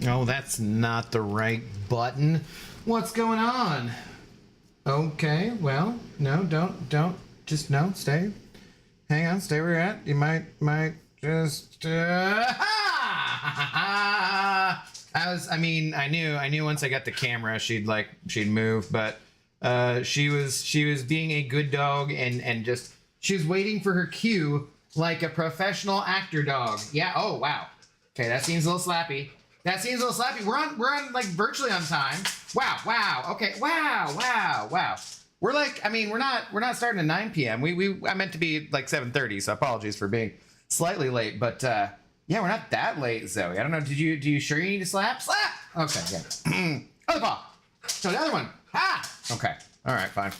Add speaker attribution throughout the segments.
Speaker 1: Oh, that's not the right button. What's going on? Okay, well, no, don't. Just no, stay. Hang on, stay where you're at. You might just. I knew once I got the camera, she'd move, but she was being a good dog and just she was waiting for her cue like a professional actor dog. Yeah. Oh wow. Okay, that seems a little slappy. We're on like virtually on time. Wow. Okay. Wow. We're like, we're not starting at 9 p.m. I meant to be like 7:30, so apologies for being slightly late, but yeah, we're not that late, Zoe. I don't know. Do you sure you need to slap? Slap! Okay, yeah. Other paw. So the other one. Ah! Okay. All right, fine.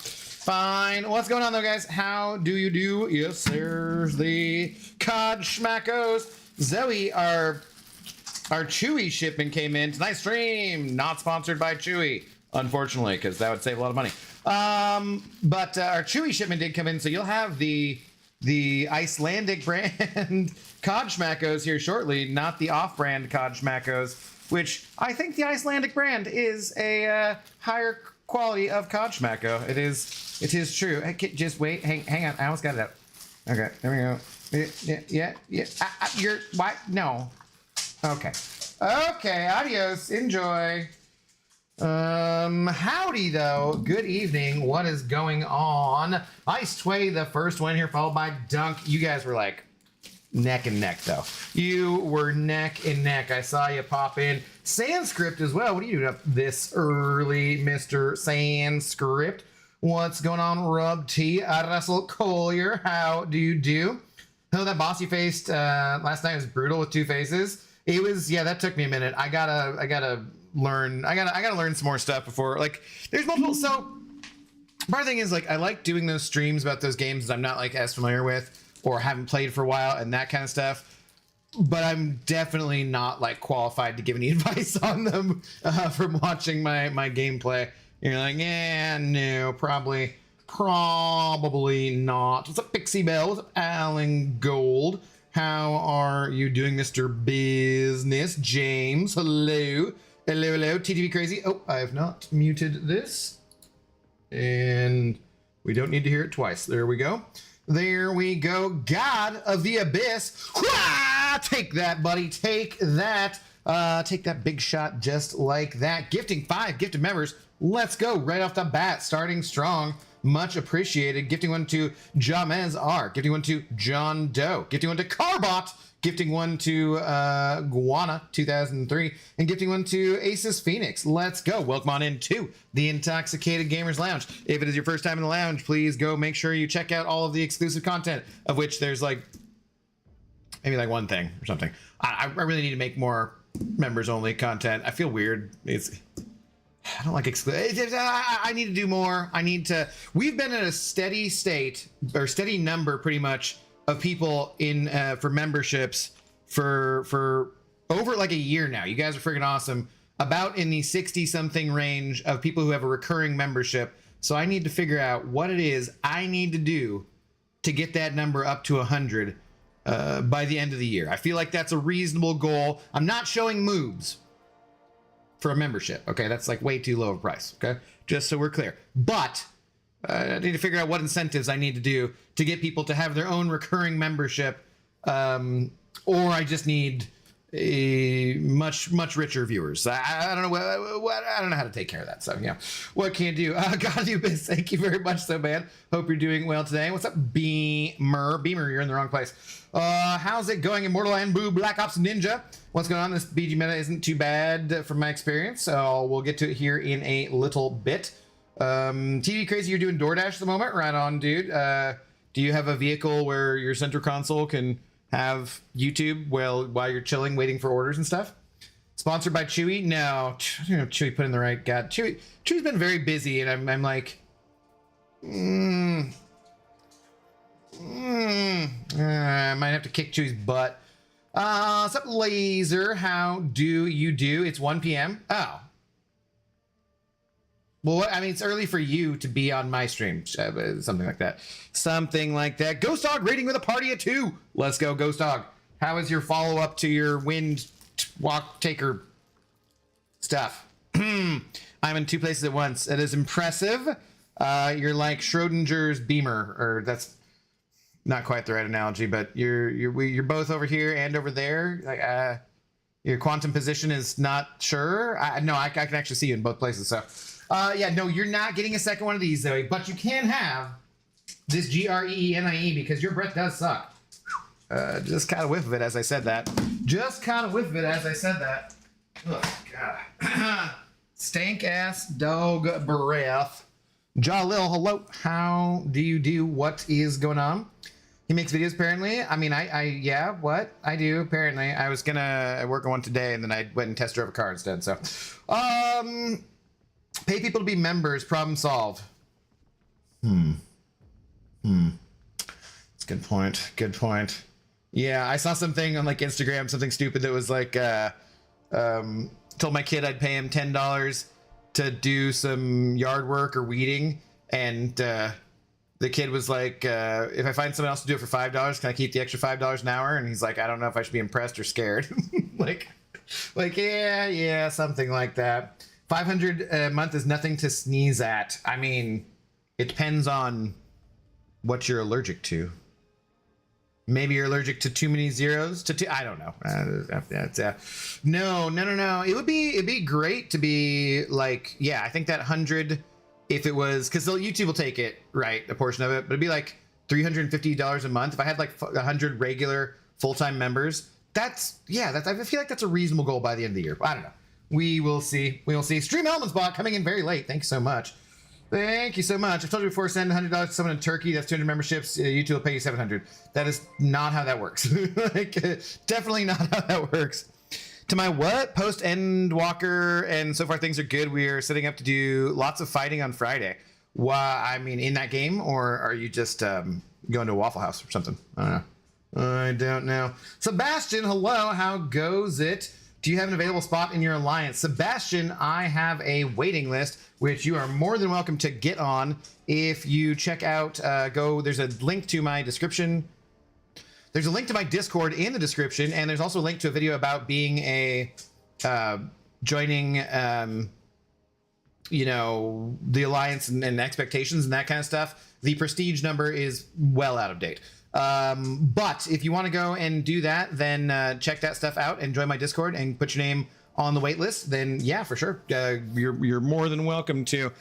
Speaker 1: What's going on though, guys? How do you do? Yes, there's the Cod Schmackos. Zoe, our Chewy shipment came in. Tonight's stream, not sponsored by Chewy, unfortunately, because that would save a lot of money. But our Chewy shipment did come in, so you'll have the Icelandic brand Cod Schmackos here shortly, not the off-brand Cod Schmackos, which I think the Icelandic brand is a higher quality of Cod Schmacko. It is true. Just wait, hang on. I almost got it out. Okay, there we go. Yeah. You're why? No. Okay, adios. Enjoy. Howdy though. Good evening. What is going on? Ice Tway, the first one here, followed by Dunk. You guys were like neck and neck though. You were neck and neck. I saw you pop in. Sanskrit as well. What are you doing up this early, Mr. Sanskrit? What's going on, Rub T? Russell Collier, how do you do? Oh, that boss you faced last night was brutal with two faces. It was, yeah, that took me a minute. I gotta learn some more stuff before, like, there's multiple. So part of the thing is, like, I like doing those streams about those games that I'm not like as familiar with or haven't played for a while and that kind of stuff, but I'm definitely not like qualified to give any advice on them from watching my gameplay. You're like, yeah, no, probably not. What's up, Pixie Bell? What's up, Alan Gold? How are you doing, Mr. Business? James, hello. Hello, TTV Crazy. Oh, I have not muted this. And we don't need to hear it twice. There we go. God of the Abyss. Wah! Take that, buddy. Take that. Take that big shot just like that. Gifting 5 gifted members. Let's go right off the bat. Starting strong. Much appreciated. Gifting one to Jamez R. Gifting one to John Doe. Gifting one to Carbot. Gifting one to Guana 2003. And gifting one to Aces Phoenix. Let's go. Welcome on in to the Intoxicated Gamers Lounge. If it is your first time in the lounge, please go make sure you check out all of the exclusive content, of which there's like maybe like one thing or something. I really need to make more members only content. I feel weird. I don't like exclusive. I need to do more. We've been in a steady state or steady number pretty much of people in for memberships for over like a year now. You guys are freaking awesome. About in the 60 something range of people who have a recurring membership. So I need to figure out what it is I need to do to get that number up to 100 by the end of the year. I feel like that's a reasonable goal. I'm not showing moves for a membership. Okay, that's like way too low of a price. Okay, just so we're clear. But I need to figure out what incentives I need to do to get people to have their own recurring membership, or I just need a much richer viewers. I don't know I don't know how to take care of that. So yeah, what can you do? God, you miss. Thank you very much, so man. Hope you're doing well today. What's up, Beamer? You're in the wrong place. How's it going, Immortal and Boo Black Ops Ninja? What's going on? This BG meta isn't too bad from my experience, so we'll get to it here in a little bit. TV Crazy, you're doing DoorDash at the moment? Right on, dude. Do you have a vehicle where your center console can have YouTube while you're chilling, waiting for orders and stuff? Sponsored by Chewy? No, Chewy put in the right guy. Chewy's been very busy, and I'm like, I might have to kick Chewy's butt. What's up, Laser? How do you do? It's 1 p.m. Oh. Well, I mean, it's early for you to be on my stream. Something like that. Ghost Dog rating with a party of 2. Let's go, Ghost Dog. How is your follow-up to your wind walk taker stuff. I'm in 2 places at once. It is impressive. You're like Schrodinger's Beamer, or that's not quite the right analogy, but you're both over here and over there. Like, your quantum position is not sure. No, I can actually see you in both places. So, yeah, no, you're not getting a second one of these, Zoe, but you can have this GREENIE because your breath does suck. Just kind of whiff of it as I said that. Just kind of whiff of it as I said that. Oh, God. Stank ass dog breath. Jalil, hello. How do you do? What is going on? He makes videos apparently. I mean, yeah, what? I do apparently. I was gonna work on one today and then I went and test drove a car instead. So, pay people to be members, problem solved. That's a good point. Good point. Yeah, I saw something on like Instagram, something stupid that was like, told my kid I'd pay him $10 to do some yard work or weeding, and the kid was like, if I find someone else to do it for $5, can I keep the extra $5 an hour? And he's like, I don't know if I should be impressed or scared. like yeah, something like that. 500 a month is nothing to sneeze at. I mean, it depends on what you're allergic to. Maybe you're allergic to too many zeros. I don't know. No. It'd be great to be like, yeah, I think that 100, if it was, because YouTube will take it, right, a portion of it, but it'd be like $350 a month. If I had like 100 regular full-time members, I feel like that's a reasonable goal by the end of the year. I don't know. We will see. Stream Elements bot coming in very late. Thank you so much. Thank you so much. I've told you before, send $100 to someone in Turkey. That's 200 memberships. YouTube will pay you $700. That is not how that works. Like, definitely not how that works. To my what? Post Endwalker, and so far things are good. We are setting up to do lots of fighting on Friday. Why? I mean, in that game, or are you just going to a Waffle House or something? I don't know. Sebastian, hello. How goes it? Do you have an available spot in your alliance? Sebastian, I have a waiting list, which you are more than welcome to get on. If you check out, there's a link to my description. There's a link to my Discord in the description, and there's also a link to a video about being a, joining, the alliance and expectations and that kind of stuff. The prestige number is well out of date. But if you want to go and do that, then check that stuff out and join my Discord and put your name on the wait list. Then yeah, for sure, you're more than welcome to.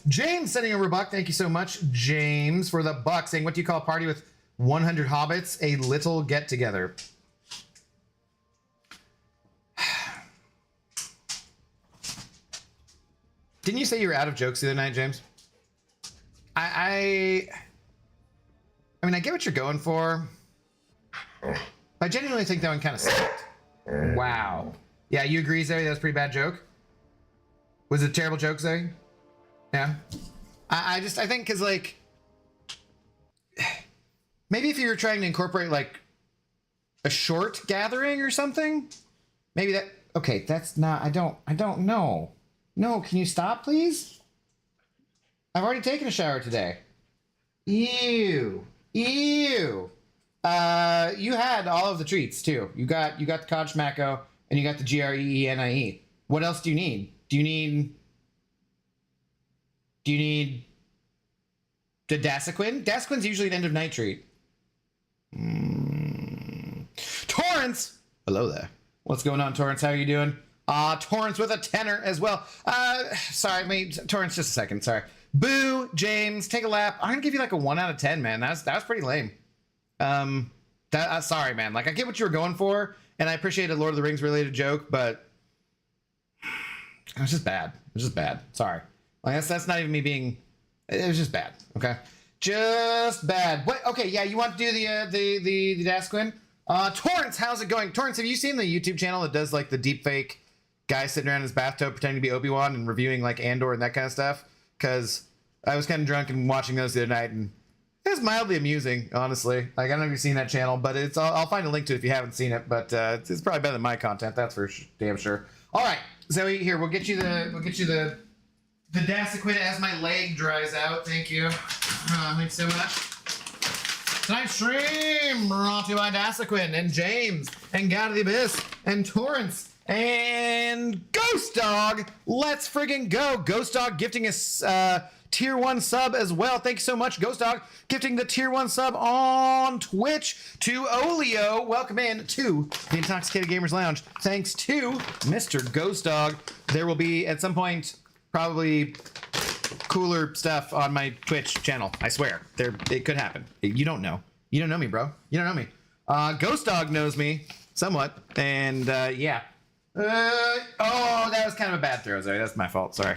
Speaker 1: James sending over a buck. Thank you so much, James, for the buck, saying, what do you call a party with 100 hobbits? A little get together. Didn't you say you were out of jokes the other night, James? I mean, I get what you're going for. I genuinely think that one kind of sucked. Wow. Yeah, you agree, Zoe? That was a pretty bad joke? Was it a terrible joke, Zoe? Yeah. I think because, like, maybe if you were trying to incorporate, like, a short gathering or something, maybe that... Okay, that's not... I don't know. No, can you stop, please? I've already taken a shower today. Ew. You had all of the treats too. You got the Cod Schmacko and you got the GREENIE. What else do you need? Do you need the Dasequin? Dasequin's usually an end of night treat. Torrance! Hello there. What's going on, Torrance? How are you doing? Torrance with a tenor as well. Sorry, Torrance, just a second, sorry. Boo, James, take a lap. I'm gonna give you like a 1 out of 10, man. That was pretty lame. Sorry, man. Like, I get what you were going for, and I appreciate a Lord of the Rings related joke, but it was just bad. Sorry. Like, that's not even me being. It was just bad. Okay, just bad. What? Okay, yeah. You want to do the Dasquin? Torrance, how's it going? Torrance, have you seen the YouTube channel that does like the deep fake guy sitting around in his bathtub pretending to be Obi-Wan and reviewing like Andor and that kind of stuff? Because I was kind of drunk and watching those the other night, and it was mildly amusing, honestly. Like, I don't know if you've seen that channel, but I'll find a link to it if you haven't seen it. But it's probably better than my content, that's for damn sure. All right, Zoe, here we'll get you the Dasequin as my leg dries out. Thank you. Thanks so much. Tonight's stream brought to you by Dasequin and James and God of the Abyss. and Torrance and Ghost Dog. Let's friggin' go. Ghost Dog gifting us tier 1 sub as well. Thank you so much, Ghost Dog, gifting the tier 1 sub on Twitch to Olio. Welcome in to the Intoxicated Gamers Lounge. Thanks to Mr. Ghost Dog. There will be at some point probably cooler stuff on my Twitch channel. I swear. It could happen. You don't know. You don't know me, bro. You don't know me. Ghost Dog knows me somewhat, and yeah. Oh, that was kind of a bad throw, Zoe. That's my fault. Sorry.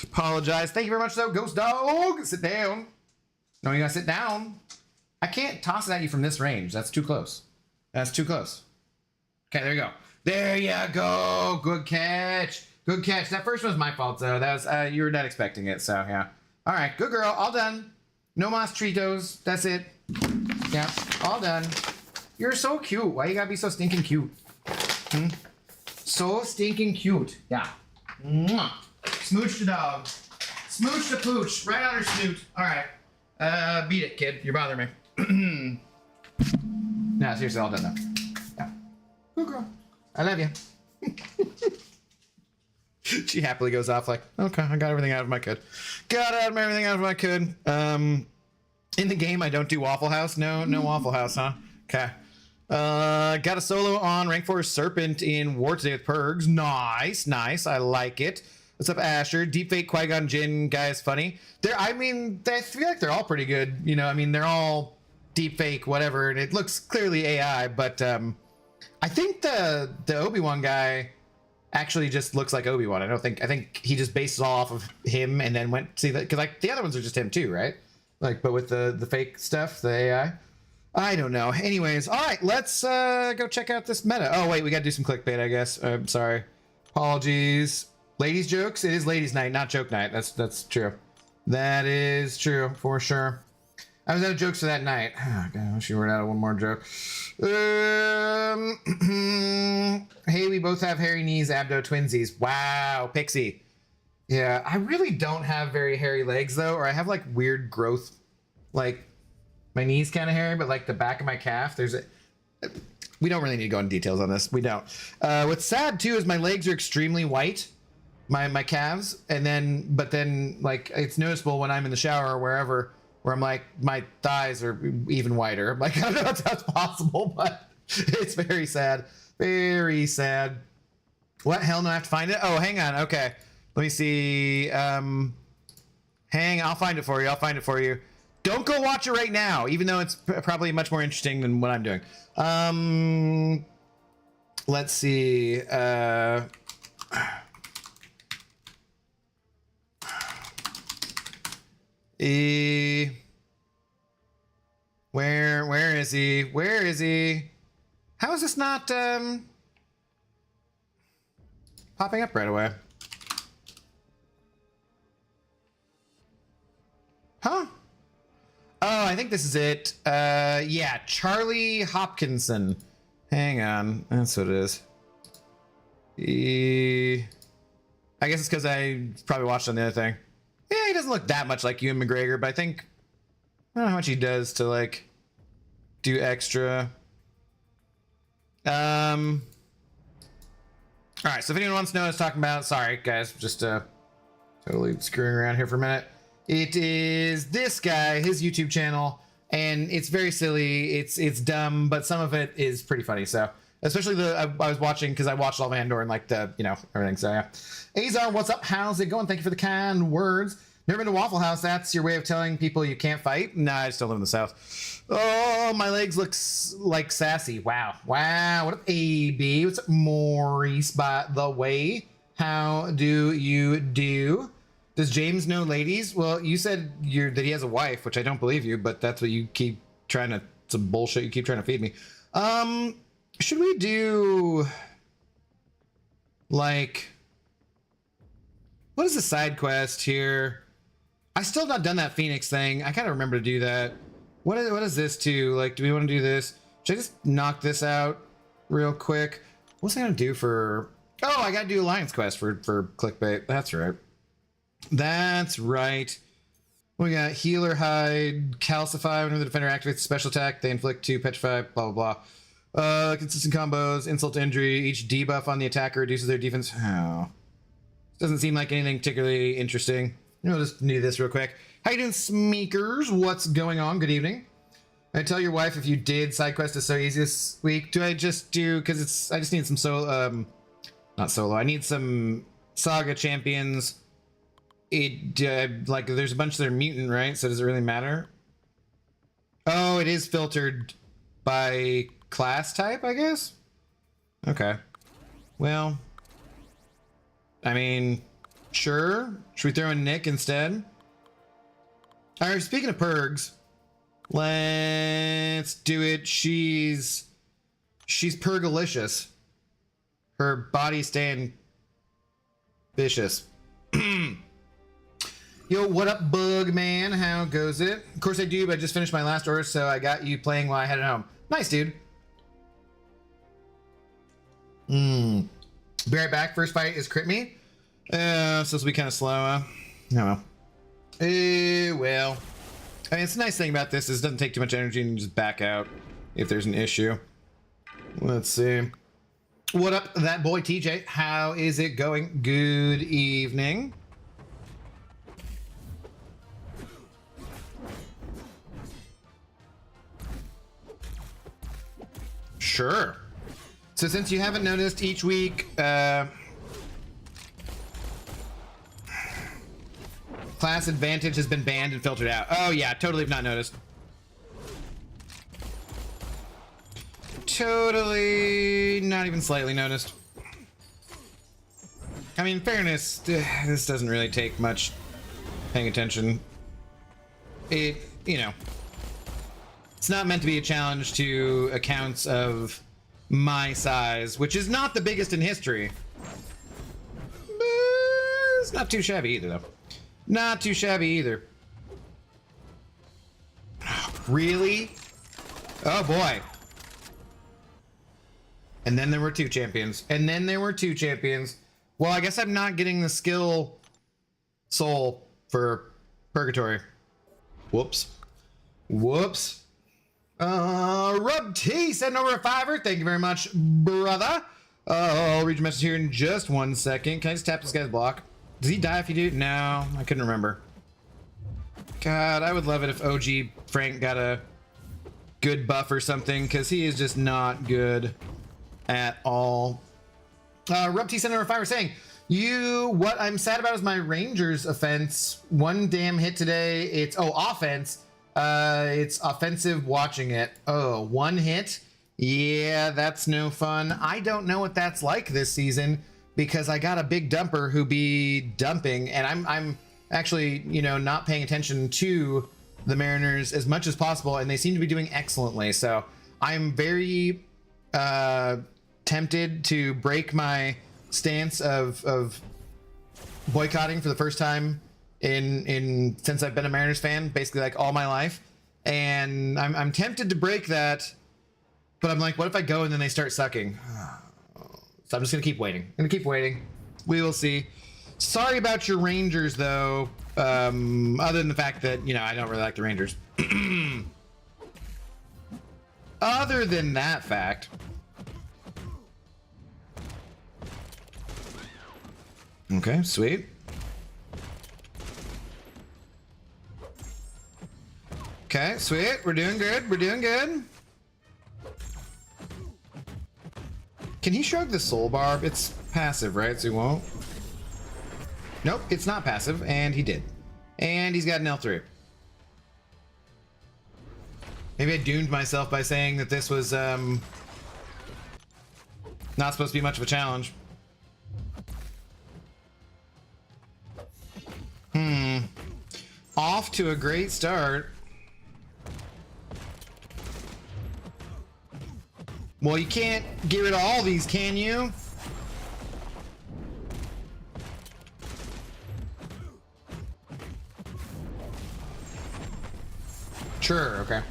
Speaker 1: Apologize. Thank you very much, though. Ghost Dog, sit down. No, you gotta sit down. I can't toss it at you from this range. That's too close. That's too close. Okay, there you go. There you go. Good catch. Good catch. That first one was my fault, though. That was you were not expecting it, so yeah. All right, good girl. All done. No mas tritos. That's it. Yeah, all done. You're so cute. Why you gotta be so stinking cute? Hmm? So stinking cute. Yeah. Mwah. Smooch the dog. Smooch the pooch. Right on her snoot. All right. Beat it, kid. You're bothering me. No, seriously, all done now. Yeah. Good girl. I love you. She happily goes off like, okay, I got everything out of I could. Got everything out of I could. In the game, I don't do Waffle House. No Waffle House, huh? Okay. Got a solo on rank 4 Serpent in War today with Pergs. Nice, nice. I like it. What's up, Asher? Deepfake Qui-Gon Jinn guy is funny. I feel like they're all pretty good. You know, I mean, they're all deepfake, whatever, and it looks clearly AI, but I think the Obi-Wan guy actually just looks like Obi-Wan. I think he just based it all off of him and then went see that, because like the other ones are just him too, right? Like, but with the fake stuff, the AI. I don't know. Anyways, all right, let's go check out this meta. Oh wait, we gotta do some clickbait, I guess. I'm sorry. Apologies. Ladies jokes. It is ladies' night, not joke night. That's true. That is true for sure. I was out of jokes for that night. Oh, God, I wish you were out of one more joke. Hey, we both have hairy knees, abdo twinsies. Wow, Pixie. Yeah, I really don't have very hairy legs though, or I have like weird growth, like my knees kind of hairy, but like the back of my calf, we don't really need to go into details on this. We don't. What's sad too is my legs are extremely white, my calves, but then like it's noticeable when I'm in the shower or wherever, where I'm like, my thighs are even whiter. I'm like, I don't know if that's possible, but it's very sad. Very sad. What? Hell no, I have to find it? Oh, hang on. Okay. Let me see. I'll find it for you. Don't go watch it right now, even though it's probably much more interesting than what I'm doing. Let's see. Where is he? Where is he? How is this not popping up right away? Huh? Oh, I think this is it. Yeah, Charlie Hopkinson. Hang on, that's what it is. I guess it's because I probably watched on the other thing. Yeah, he doesn't look that much like Ewan McGregor, but I think I don't know how much he does to like do extra. All right, so if anyone wants to know what I was talking about, sorry guys, just totally screwing around here for a minute. It is this guy, his YouTube channel, and it's very silly. It's dumb, but some of it is pretty funny. So especially I was watching because I watched all of Andor and like everything. So yeah, Azar, what's up? How's it going? Thank you for the kind words. Never been to Waffle House. That's your way of telling people you can't fight? Nah, I just don't live in the South. Oh, my legs look like sassy. Wow. What up, AB? What's up, Maurice, by the way? How do you do? Does James know ladies? Well, you said that he has a wife, which I don't believe you, but that's what you keep trying to, some bullshit you keep trying to feed me. Should we do, like, what is the side quest here? I still have not done that Phoenix thing. I kind of remember to do that. What is this too? Like, do we want to do this? Should I just knock this out real quick? What's I gonna do for, oh, I gotta do Alliance quest for clickbait. That's right. That's right. We got Healer Hide, Calcify. Whenever the defender activates a special attack, they inflict 2 petrify, blah, blah, Consistent combos, insult to injury. Each debuff on the attacker reduces their defense. Oh. Doesn't seem like anything particularly interesting. We'll just do this real quick. How you doing, Smeekers? What's going on? Good evening. I tell your wife if you did side quest is so easy this week. Do I just do, because it's, I just need some solo, not solo. I need some saga champions. It, like, there's a bunch that are mutant, right? So does it really matter? Oh, it is filtered by class type, I guess? Okay. Well, I mean, sure. Should we throw in Nick instead? All right, speaking of pergs, let's do it. She's pergalicious. Her body's staying vicious. Yo, what up, Bug Man? How goes it? Of course I do, but I just finished my last order, so I got you playing while I headed home. Nice, dude. Be right back. First fight is crit me. So this will be kind of slow. I don't know. Well, I mean, it's a nice thing about this is it doesn't take too much energy and you just back out if there's an issue. Let's see. What up, that boy TJ? How is it going? Good evening. Sure. So since you haven't noticed, each week, class advantage has been banned and filtered out. Oh yeah, totally have not noticed. Totally not even slightly noticed. I mean, in fairness, this doesn't really take much paying attention. It, you know, it's not meant to be a challenge to accounts of my size, which is not the biggest in history. But it's not too shabby either, though. Not too shabby either. Really? Oh boy. And then there were two champions. And then there were two champions. Well, I guess I'm not getting the skill soul for Purgatory. Whoops. Whoops. Rub T sent over a $5. Thank you very much, brother. I'll read your message here in just 1 second. Can I just tap this guy's block? Does he die if you do? No, I couldn't remember. God, I would love it if OG Frank got a good buff or something, because he is just not good at all. Rub T sent over a $5 saying, what I'm sad about is my Rangers offense. One damn hit today. It's, offense. It's offensive watching it. Oh, one hit? Yeah, that's no fun. I don't know what that's like this season because I got a big dumper who be dumping, and I'm actually, you know, not paying attention to the Mariners as much as possible, and they seem to be doing excellently. So I'm very tempted to break my stance of boycotting for the first time in since I've been a Mariners fan, basically like all my life, and I'm tempted to break that, but I'm like, what if I go and then they start sucking? So I'm just gonna keep waiting. We will see. Sorry about your Rangers though, other than the fact that, you know, I don't really like the Rangers. Other than that fact, okay, sweet. Okay, sweet. We're doing good. We're doing good. Can he shrug the soul barb? It's passive, right? So he won't. Nope, it's not passive, and he did. And he's got an L3. Maybe I doomed myself by saying that this was not supposed to be much of a challenge. Off to a great start. Well, you can't get rid of all these, can you? Sure, okay.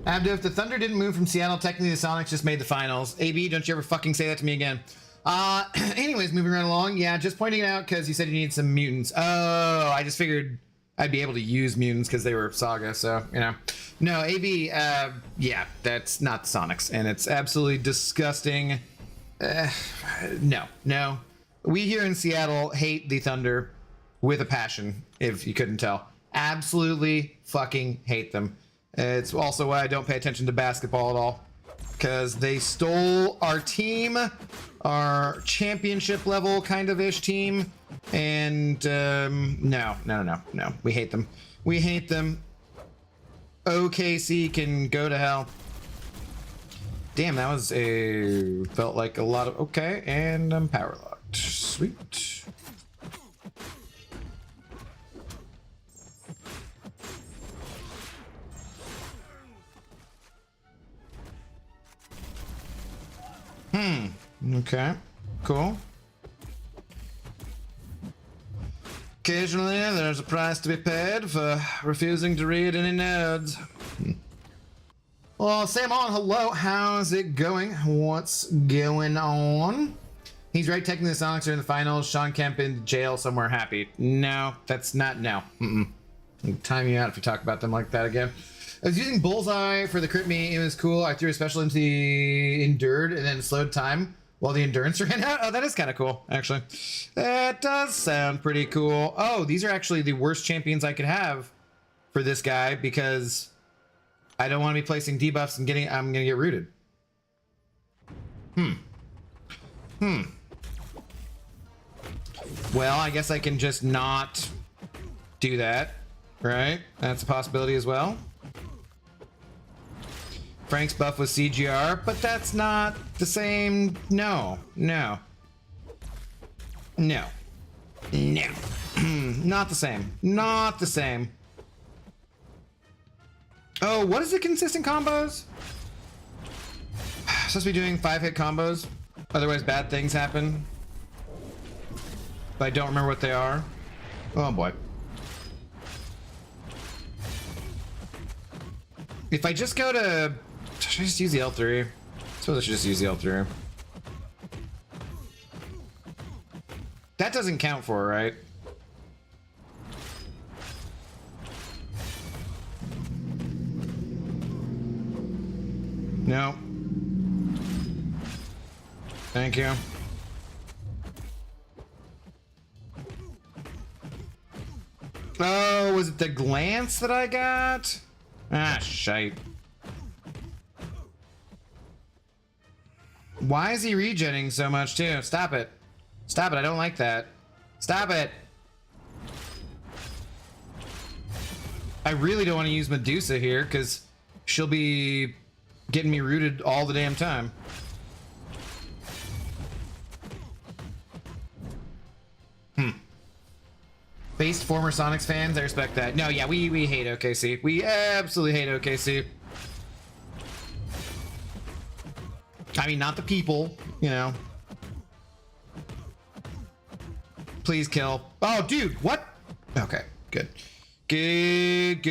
Speaker 1: Abdo, if the Thunder didn't move from Seattle, technically the Sonics just made the finals. AB, don't you ever fucking say that to me again. Anyways, moving right along. Yeah, just pointing it out because you said you need some mutants. Oh, I just figured I'd be able to use mutants because they were Saga, so, you know. No, AB, yeah, that's not Sonics, and it's absolutely disgusting. No. We here in Seattle hate the Thunder with a passion, if you couldn't tell. Absolutely fucking hate them. It's also why I don't pay attention to basketball at all. Because they stole our team, our championship level kind of ish team. And no. We hate them. We hate them. OKC can go to hell. Damn, that was felt like a lot of, okay, and I'm power locked. Sweet. Okay, cool. Occasionally, there's a price to be paid for refusing to read any nodes. Well, Sam on, hello. How's it going? What's going on? He's right. Technically, the Sonics are in the finals. Sean Kemp in jail somewhere happy. No, that's not, no. I'll time you out if you talk about them like that again. I was using Bullseye for the crit me. It was cool. I threw a special into the Endured and then slowed time while the Endurance ran out. Oh, that is kind of cool, actually. That does sound pretty cool. Oh, these are actually the worst champions I could have for this guy because I don't want to be placing debuffs and I'm going to get rooted. Well, I guess I can just not do that, right? That's a possibility as well. Frank's buff was CGR, but that's not the same. No. Not the same. Not the same. Oh, what is the consistent combos? Supposed to be doing 5-hit combos. Otherwise bad things happen. But I don't remember what they are. Oh boy. If I just go to... Should I just use the L3? I suppose I should just use the L3. That doesn't count for, right? No. Thank you. Oh, was it the glance that I got? Ah, shite. Why is he regenning so much too? Stop it. Stop it, I don't like that. Stop it. I really don't want to use Medusa here because she'll be getting me rooted all the damn time. Based former Sonics fans, I respect that. No, yeah, we hate OKC. We absolutely hate OKC. I mean, not the people, you know. Please kill. Oh, dude, what? Okay, good. Good.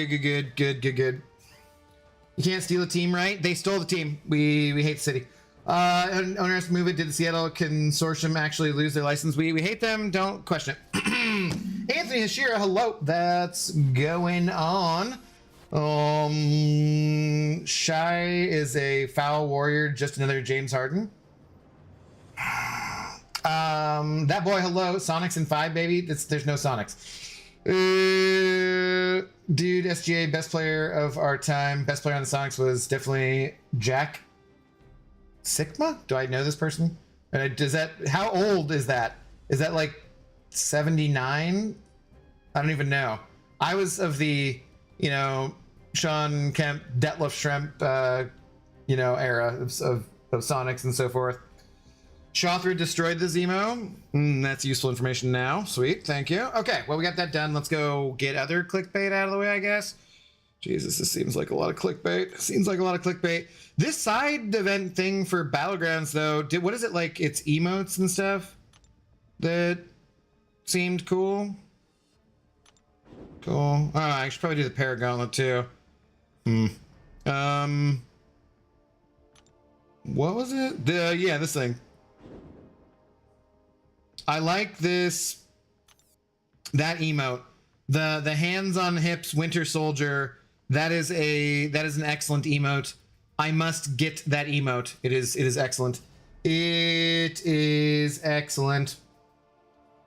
Speaker 1: You can't steal a team, right? They stole the team. We hate the city. Owners move it. Did the Seattle Consortium actually lose their license? We hate them. Don't question it. Anthony Hashira, hello. That's going on. Shy is a foul warrior, just another James Harden. That boy, hello. Sonics in 5, baby. There's no Sonics. Dude, SGA, best player of our time. Best player on the Sonics was definitely Jack Sigma? Do I know this person? Does that, how old is that? Is that like 79? I don't even know. I was of the, you know, Sean Kemp, Detlef Schrempf, you know, era of Sonics and so forth. Shothra destroyed the Zemo. That's useful information now. Sweet, thank you. Okay, well, we got that done. Let's go get other clickbait out of the way, I guess. Jesus, this seems like a lot of clickbait. Seems like a lot of clickbait. This side event thing for Battlegrounds, though, what is it like? It's emotes and stuff that seemed cool. Cool. Oh, I should probably do the Paragauntlet too. What was it? Yeah, this thing. I like this, that emote, The hands on hips Winter Soldier, that is an excellent emote. I must get that emote. It is excellent. It is excellent.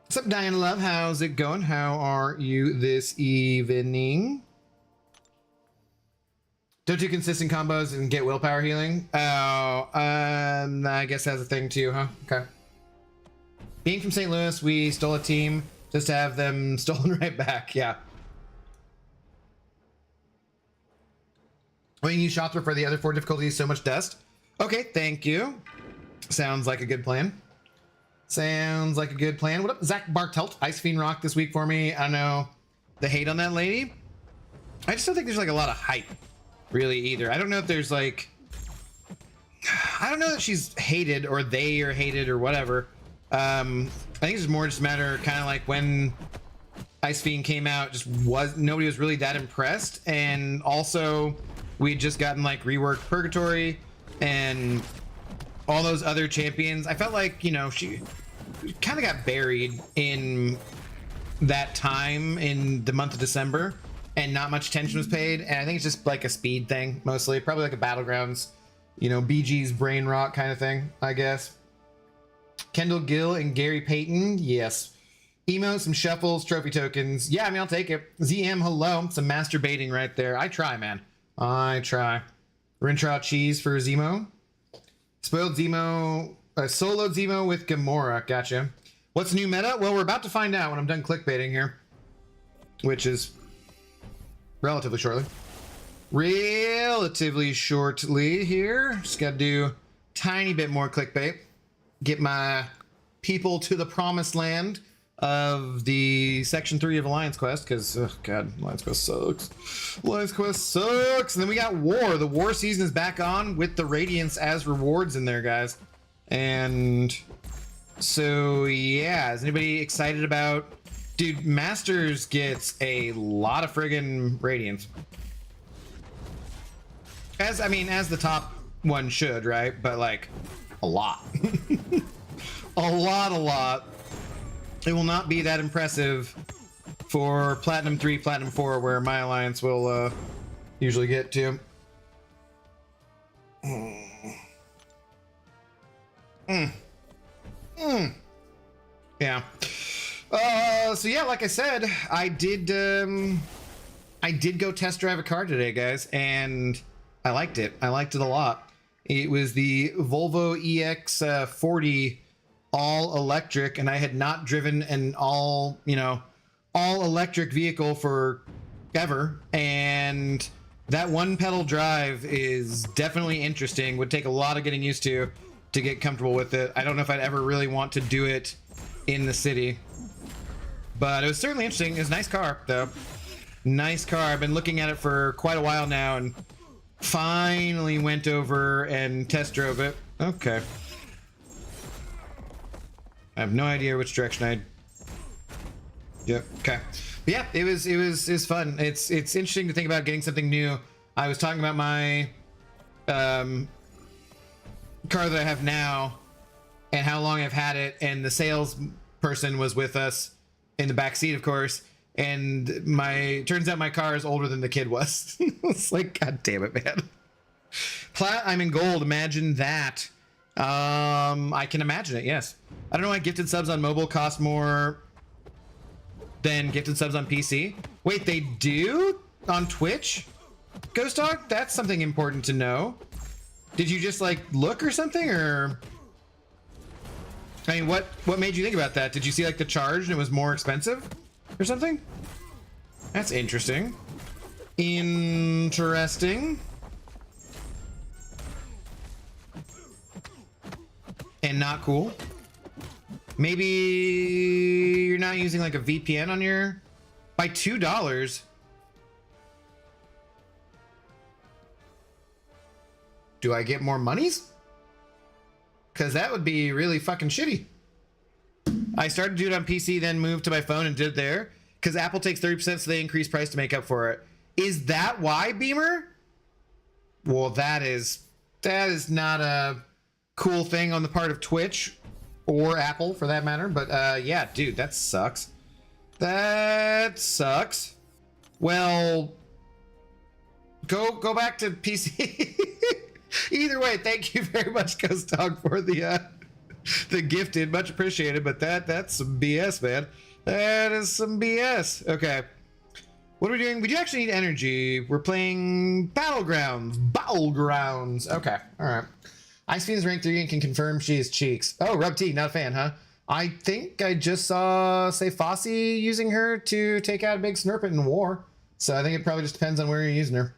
Speaker 1: What's up, Diana Love? How's it going? How are you this evening? Don't do consistent combos and get willpower healing. Oh, I guess that's a thing too, huh? Okay. Being from St. Louis, we stole a team just to have them stolen right back. Yeah. When you use shot throw for the other 4 difficulties, so much dust. Okay, thank you. Sounds like a good plan. Sounds like a good plan. What up, Zach Bartelt? Ice Fiend Rock this week for me. I don't know the hate on that lady. I just don't think there's like a lot of hype, really, either. I don't know if there's like, I don't know that she's hated or they are hated or whatever. I think it's more just a matter kind of like when Ice Fiend came out, nobody was really that impressed, and also we had just gotten like reworked Purgatory and all those other champions. I felt like, you know, she kind of got buried in that time in the month of December and not much attention was paid. And I think it's just like a speed thing, mostly. Probably like a Battlegrounds, you know, BG's brain rot kind of thing, I guess. Kendall Gill and Gary Payton. Yes. Emo, some shuffles, trophy tokens. Yeah, I mean, I'll take it. ZM, hello. Some masturbating right there. I try, man. I try. Rintrout cheese for Zemo. Spoiled Zemo, soloed Zemo with Gamora. Gotcha. What's new meta? Well, we're about to find out when I'm done clickbaiting here, which is relatively shortly. Relatively shortly here. Just got to do a tiny bit more clickbait. Get my people to the promised land of the Section 3 of Alliance Quest, because, oh god, Alliance Quest sucks. Alliance Quest sucks! And then we got War. The War season is back on with the Radiance as rewards in there, guys. And so, yeah, is anybody excited about... Dude, Masters gets a lot of friggin' Radiance. As the top one should, right? But, like, a lot. A lot. It will not be that impressive for Platinum 3, Platinum 4, where my alliance will usually get to. Yeah. So yeah, like I said, I did go test drive a car today, guys, and I liked it. I liked it a lot. It was the Volvo EX40 all electric, and I had not driven an all electric vehicle for ever, and that one pedal drive is definitely interesting. Would take a lot of getting used to get comfortable with it. I don't know if I'd ever really want to do it in the city, but it was certainly interesting. It was a nice car, though. Nice car. I've been looking at it for quite a while now, and finally went over and test drove it. Okay. I have no idea which direction I'd... Yep, okay. But yeah, it was fun. It's interesting to think about getting something new. I was talking about my car that I have now and how long I've had it, and the sales person was with us in the back seat, of course, and turns out my car is older than the kid was. It's like, god damn it, man. Plat, I'm in gold. Imagine that. I can imagine it, yes. I don't know why gifted subs on mobile cost more than gifted subs on PC. Wait, they do? On Twitch? Ghost Dog? That's something important to know. Did you just, like, look or something, or... I mean, what made you think about that? Did you see, like, the charge and it was more expensive? Or something? That's interesting. Interesting. And not cool. Maybe you're not using like a VPN on your... By $2. Do I get more monies? Because that would be really fucking shitty. I started to do it on PC, then moved to my phone and did it there. Because Apple takes 30%, so they increase price to make up for it. Is that why, Beamer? Well, that is not a cool thing on the part of Twitch or Apple for that matter. But yeah, dude, that sucks. That sucks. Well, go back to PC. Either way, thank you very much, Ghost Dog, for the gifted. Much appreciated, but that's some BS, man. That is some BS. Okay. What are we doing? We do actually need energy. We're playing Battlegrounds. Battlegrounds. Okay. All right. Ice Fiend's rank 3 and can confirm she is Cheeks. Oh, Rub T, not a fan, huh? I think I just saw, say, Fosse using her to take out a big Snurpet in war. So I think it probably just depends on where you're using her.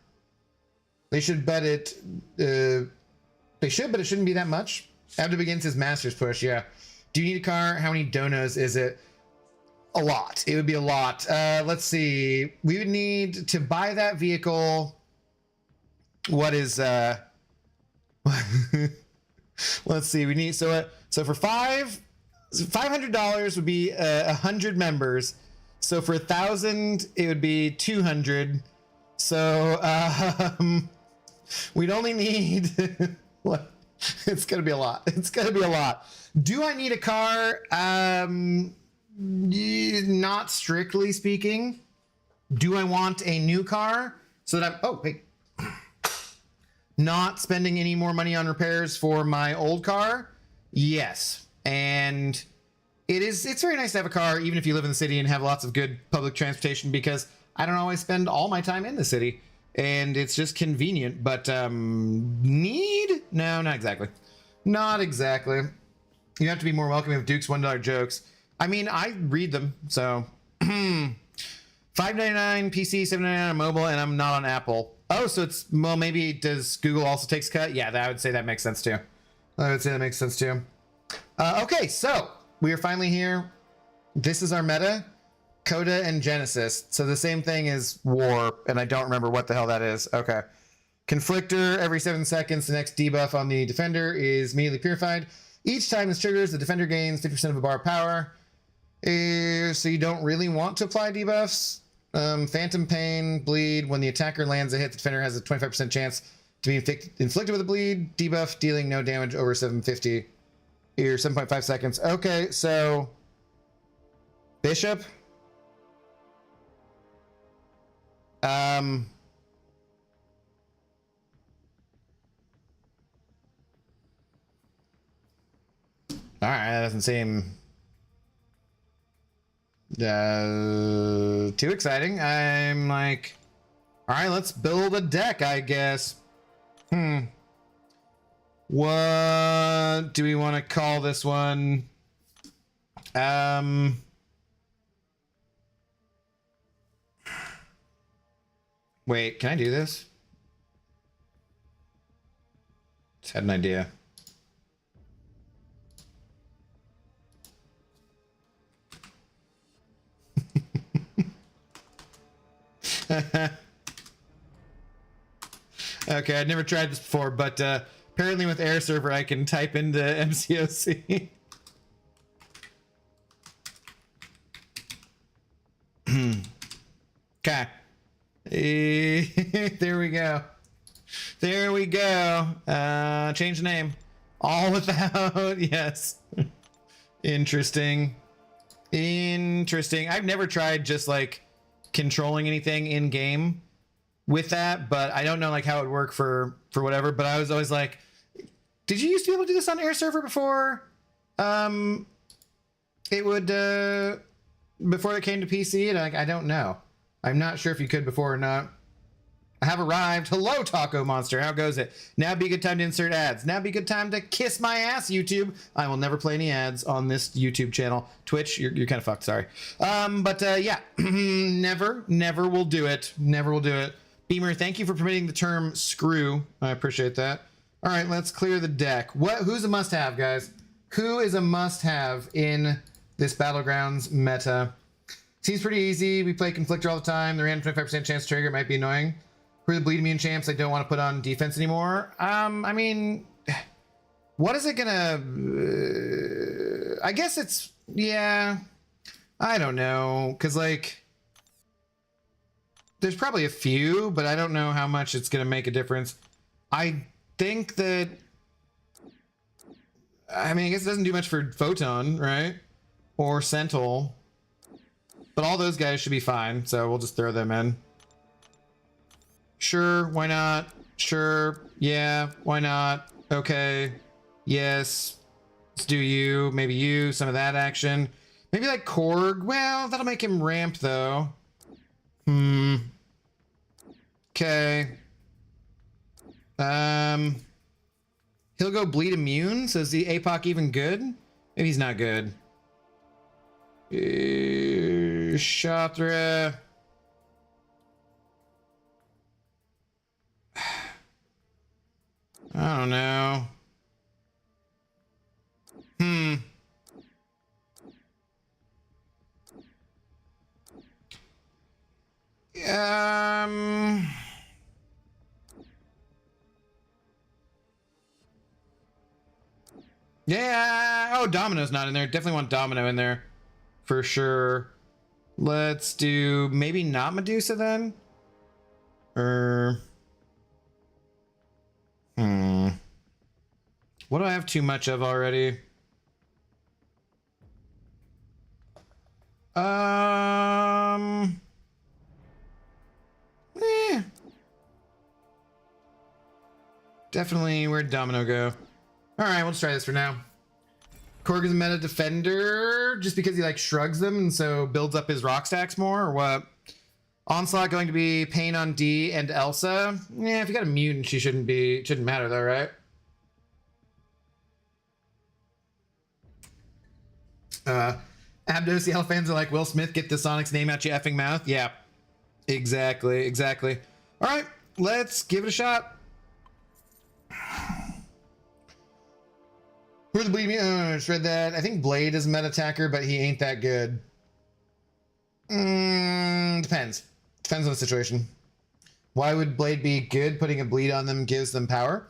Speaker 1: They should bet it. They should, but it shouldn't be that much. After begins his master's push, yeah. Do you need a car? How many donos is it? A lot. It would be a lot. Let's see. We would need to buy that vehicle. What is let's see. We need so for $500 would be 100 members. So for 1,000 it would be 200. So we'd only need what? It's gonna be a lot. It's gonna be a lot. Do I need a car? Not strictly speaking. Do I want a new car so that I'm not spending any more money on repairs for my old car? Yes. And it's very nice to have a car even if you live in the city and have lots of good public transportation, because I don't always spend all my time in the city and it's just convenient. But need? No, not exactly. Not exactly. You have to be more welcoming of Duke's $1 jokes. I mean, I read them, so $5.99 PC, $7.99 on mobile, and I'm not on Apple. Oh, so it's, well, maybe does Google also takes cut? Yeah, I would say that makes sense too. I would say that makes sense too. Okay, so we are finally here. This is our meta, Coda and Genesis. So the same thing as War, and I don't remember what the hell that is. Okay. Conflictor, every 7 seconds, the next debuff on the defender is immediately purified. Each time this triggers, the defender gains 50% of a bar of power. So you don't really want to apply debuffs. Phantom Pain, Bleed. When the attacker lands a hit, the defender has a 25% chance to be inflicted with a bleed. Debuff, dealing no damage over 750 or 7.5 seconds. Okay, so Bishop. All right, that doesn't seem too exciting. I'm like, all right, let's build a deck, I guess. What do we want to call this one? Wait, can I do this? Just had an idea. Okay, I'd never tried this before, but apparently with Air Server I can type into MCOC. Okay. There we go. There we go. Change the name. All without, yes. Interesting. Interesting. I've never tried just like controlling anything in game with that, but I don't know like how it would work for whatever. But I was always like, did you used to be able to do this on Air Server before? It would before it came to PC, and I don't know. I'm not sure if you could before or not. I have arrived. Hello, Taco Monster. How goes it? Now be a good time to insert ads. Now be a good time to kiss my ass, YouTube. I will never play any ads on this YouTube channel. Twitch, you're kind of fucked. Sorry. Yeah, never will do it. Never will do it. Beamer, thank you for permitting the term screw. I appreciate that. All right, let's clear the deck. Who's a must-have, guys? Who is a must-have in this Battlegrounds meta? Seems pretty easy. We play Conflictor all the time. The random 25% chance to trigger might be annoying. For the bleed immune champs, I don't want to put on defense anymore. I mean, what is it gonna? I guess it's, yeah. I don't know, cause like, there's probably a few, but I don't know how much it's gonna make a difference. I think that, I mean, I guess it doesn't do much for Photon, right? Or Sentinel. But all those guys should be fine, so we'll just throw them in. Sure, why not? Sure, yeah, why not? Okay, yes. Let's do you, maybe you, some of that action. Maybe like Korg. Well, that'll make him ramp though. Okay. He'll go bleed immune. So is the APOC even good? Maybe he's not good. Shatra. I don't know. Yeah. Oh, Domino's not in there. Definitely want Domino in there for sure. Let's do maybe not Medusa then. Or what do I have too much of already? Definitely, where'd Domino go? All right, we'll just try this for now. Korg is a meta defender just because he like shrugs them and so builds up his rock stacks more, or what? Onslaught going to be Pain on D and Elsa. Yeah, if you got a mutant, she shouldn't matter though, right? Abdos, Yellow fans are like, Will Smith, get the Sonic's name out your effing mouth. Yeah, exactly. All right, let's give it a shot. Who's the bleed me? I just read that. I think Blade is a meta attacker, but he ain't that good. Depends. Depends on the situation. Why would Blade be good? Putting a bleed on them gives them power.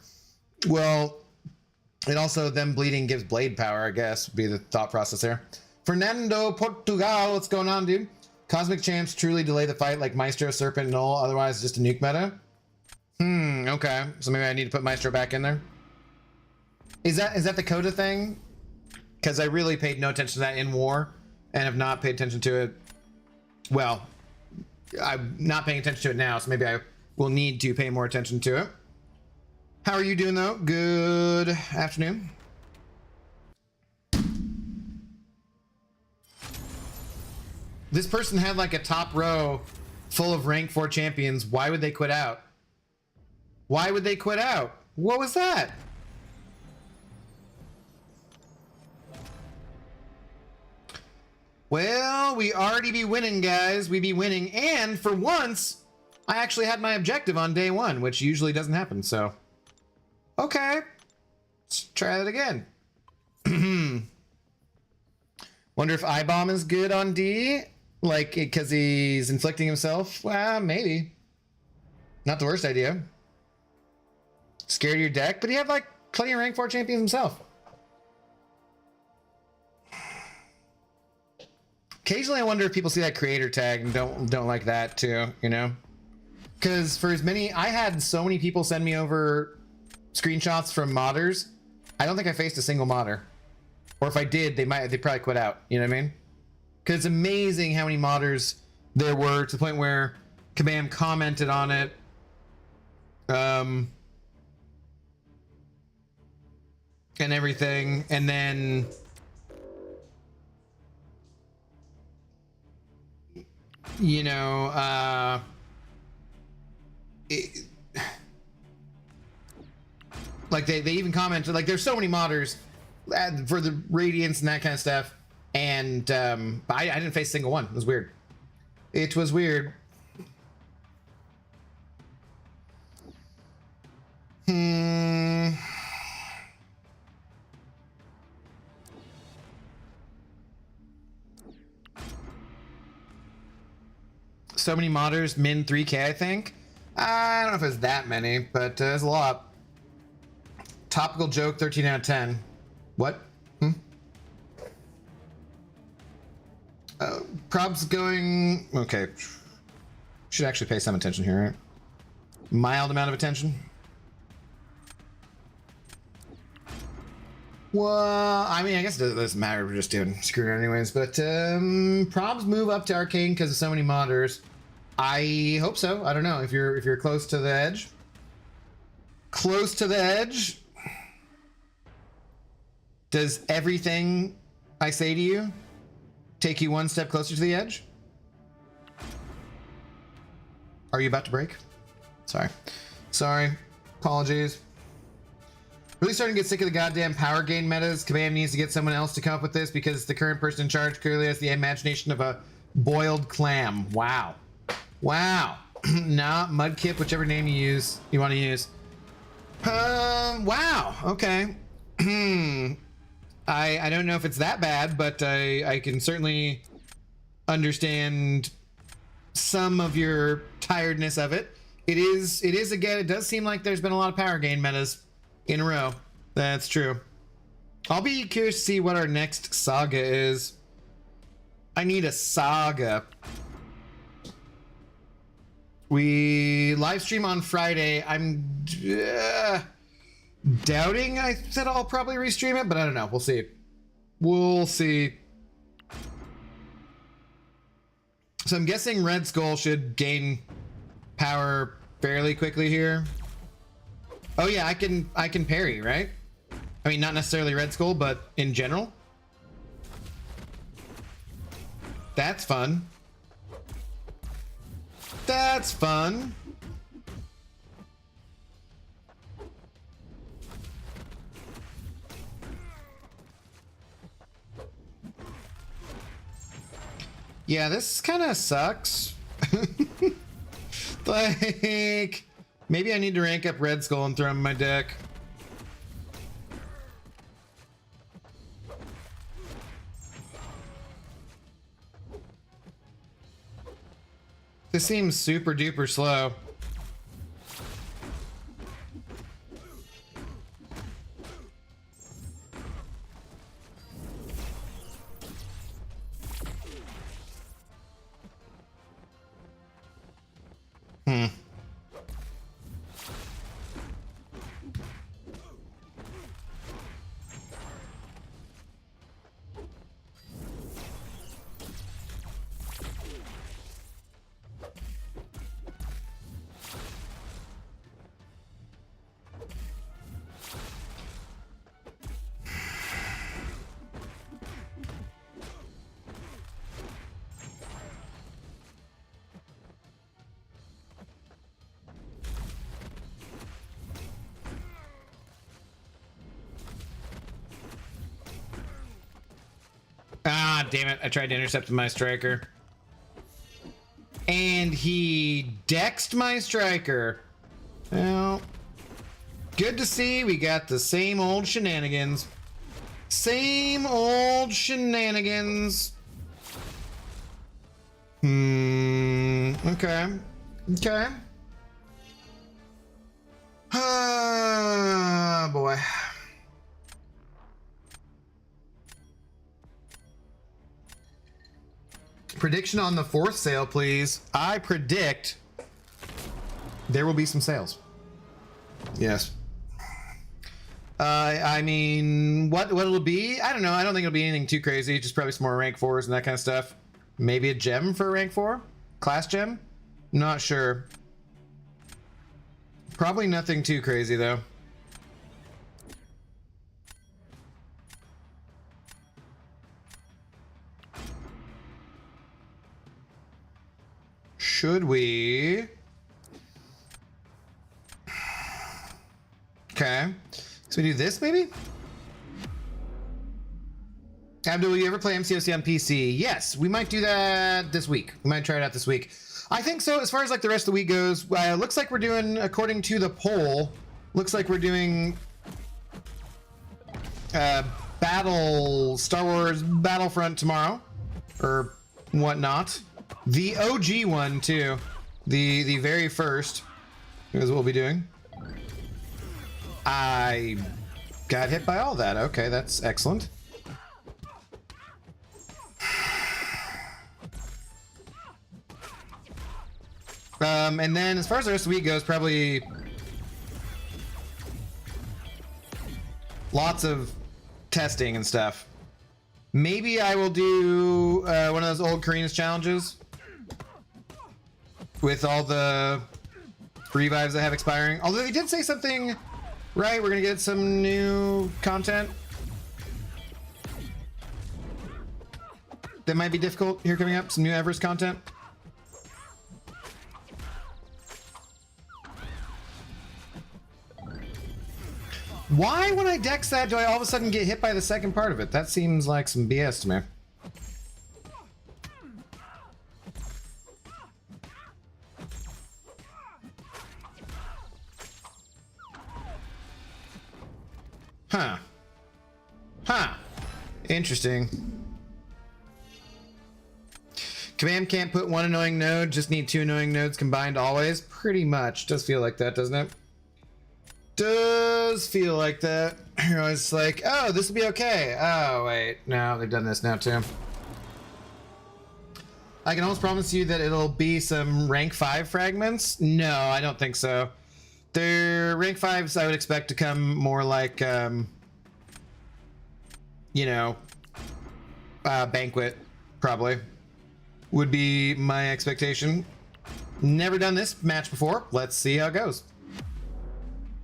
Speaker 1: Well, it also, them bleeding gives Blade power, I guess, would be the thought process there. Fernando Portugal, what's going on, dude? Cosmic champs truly delay the fight like Maestro, Serpent, Null, otherwise just a nuke meta? Okay. So maybe I need to put Maestro back in there. Is that the Coda thing? Because I really paid no attention to that in War and have not paid attention to it. Well, I'm not paying attention to it now, so maybe I will need to pay more attention to it. How are you doing though? Good afternoon. This person had like a top row full of rank 4 champions. Why would they quit out? Why would they quit out? What was that? Well, we already be winning, guys. We be winning. And for once, I actually had my objective on day 1, which usually doesn't happen. So, okay. Let's try that again. Wonder if I-Bomb is good on D? Like, because he's inflicting himself? Well, maybe. Not the worst idea. Scared of your deck? But he had, like, plenty of rank 4 champions himself. Occasionally I wonder if people see that creator tag and don't like that too, you know? Because for as many, I had so many people send me over screenshots from modders. I don't think I faced a single modder. Or if I did, they probably quit out, you know what I mean? Because it's amazing how many modders there were to the point where Kabam commented on it. And everything, and then you know, like they even commented, like there's so many modders for the Radiance and that kind of stuff, and but I didn't face a single one. It was weird. It was weird. So many modders, min 3K, I think. I don't know if it's that many, but there's a lot. Topical joke, 13 out of 10. What? Prob's going... Okay. Should actually pay some attention here, right? Mild amount of attention. Well, I mean, I guess it doesn't matter. We're just doing screwed anyways. But probs move up to arcane because of so many modders. I hope so. I don't know if you're close to the edge. Close to the edge. Does everything I say to you take you one step closer to the edge? Are you about to break? Sorry. Apologies. Really starting to get sick of the goddamn power gain metas. Command needs to get someone else to come up with this because the current person in charge clearly has the imagination of a boiled clam. Wow. Nah, Mudkip, whichever name you want to use. Wow. Okay. I don't know if it's that bad, but I can certainly understand some of your tiredness of it. It is again, it does seem like there's been a lot of power gain metas in a row. That's true. I'll be curious to see what our next saga is. I need a saga. We live stream on Friday. I'm doubting I said I'll probably restream it, but I don't know. We'll see. So I'm guessing Red Skull should gain power fairly quickly here. Oh yeah, I can parry, right? I mean, not necessarily Red Skull, but in general. That's fun. That's fun. Yeah, this kind of sucks. Like, maybe I need to rank up Red Skull and throw him in my deck. This seems super duper slow. Ah, damn it. I tried to intercept my striker. And he dexed my striker. Well, good to see we got the same old shenanigans. Same old shenanigans. Okay. Okay. Ah, boy. Prediction on the fourth sale, please. I predict there will be some sales. Yes. I mean, what it'll be? I don't know. I don't think it'll be anything too crazy. Just probably some more rank 4s and that kind of stuff. Maybe a gem for a rank 4? Class gem? Not sure. Probably nothing too crazy, though. Should we? Okay. So we do this, maybe? Abdul, will you ever play MCOC on PC? Yes, we might do that this week. We might try it out this week. I think so. As far as like the rest of the week goes, looks like we're doing, according to the poll, looks like we're doing Star Wars Battlefront tomorrow, or whatnot. The OG one too, the very first is what we'll be doing. I got hit by all that. Okay, that's excellent. And then as far as the rest of the week goes, probably lots of testing and stuff. Maybe I will do one of those old Karina's challenges with all the revives I have expiring. Although they did say something, right? We're gonna get some new content that might be difficult here coming up. Some new Everest content. Why, when I dex that, do I all of a sudden get hit by the second part of it? That seems like some BS to me. Huh. Huh. Interesting. Command can't put one annoying node, just need two annoying nodes combined always. Pretty much. Does feel like that, doesn't it? Does feel like that. You're always like, oh, this will be okay. Oh, wait. No, they've done this now, too. I can almost promise you that it'll be some rank 5 fragments. No, I don't think so. Their rank 5s I would expect to come more like, you know, Banquet, probably. Would be my expectation. Never done this match before. Let's see how it goes.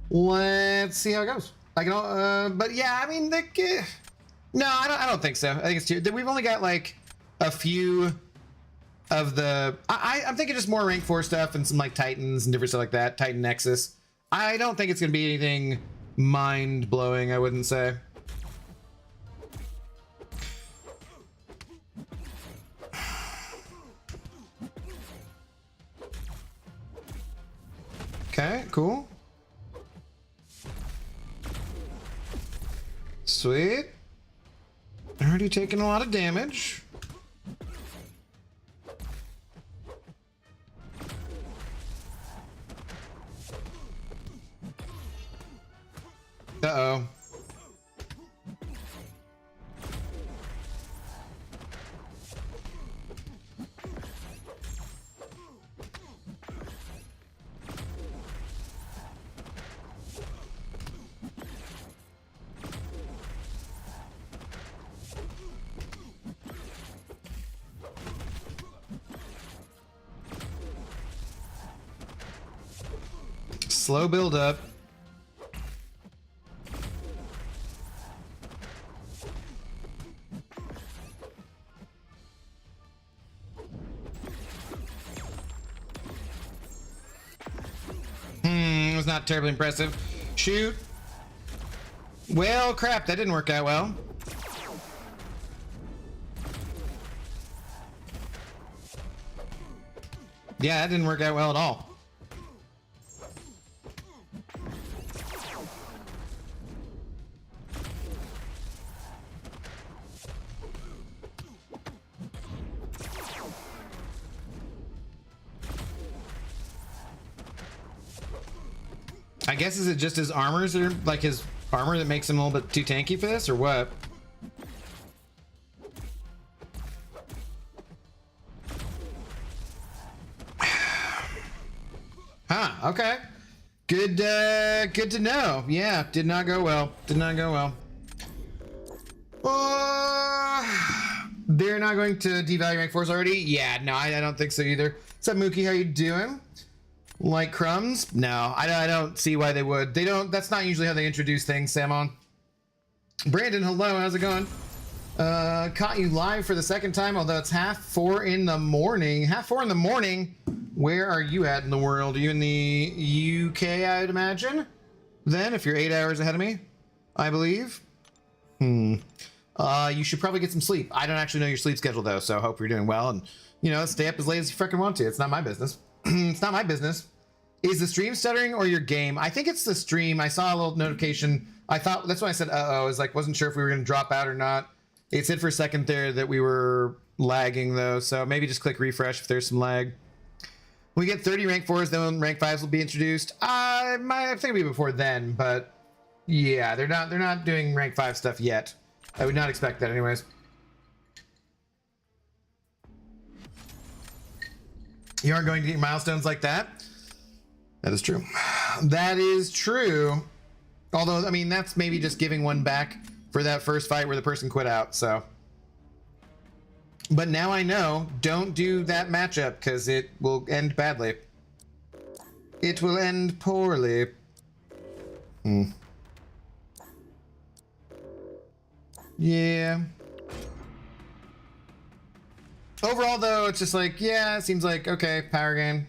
Speaker 1: Let's see how it goes. I can, but yeah, I mean, no, I don't think so. I think it's too. We've only got like a few of the. I'm thinking just more rank 4 stuff and some like Titans and different stuff like that. Titan Nexus. I don't think it's gonna be anything mind blowing. I wouldn't say. Okay, cool. Sweet. Already taking a lot of damage. Uh-oh. Slow build up. It was not terribly impressive. Shoot. Well, crap, that didn't work out well. Yeah, that didn't work out well at all. I guess is it just his armors or like his armor that makes him a little bit too tanky for this or what? Huh, okay. Good good to know. Yeah, did not go well. Did not go well. They're not going to devalue rank 4s already? Yeah, no, I don't think so either. What's up, Mookie? How you doing? Like crumbs? No, I don't see why they would. They don't. That's not usually how they introduce things, Samon. Brandon, hello. How's it going? Caught you live for the second time, although it's 4:30 in the morning. 4:30 in the morning? Where are you at in the world? Are you in the UK, I would imagine? Then, if you're 8 hours ahead of me, I believe. You should probably get some sleep. I don't actually know your sleep schedule, though, so I hope you're doing well. And, you know, stay up as late as you freaking want to. It's not my business. It's not my business. Is the stream stuttering or your game? I think it's the stream. I saw a little notification. I thought, that's why I said, uh-oh. I was like, wasn't sure if we were going to drop out or not. It said for a second there that we were lagging, though. So maybe just click refresh if there's some lag. When we get 30 rank 4s, then rank 5s will be introduced. I think it'll be before then, but yeah, they're not doing rank 5 stuff yet. I would not expect that anyways. You aren't going to get milestones like that? That is true. That is true. Although, I mean, that's maybe just giving one back for that first fight where the person quit out, so. But now I know, don't do that matchup because it will end badly. It will end poorly. Yeah. Overall, though, it's just like, yeah, it seems like, okay, power game.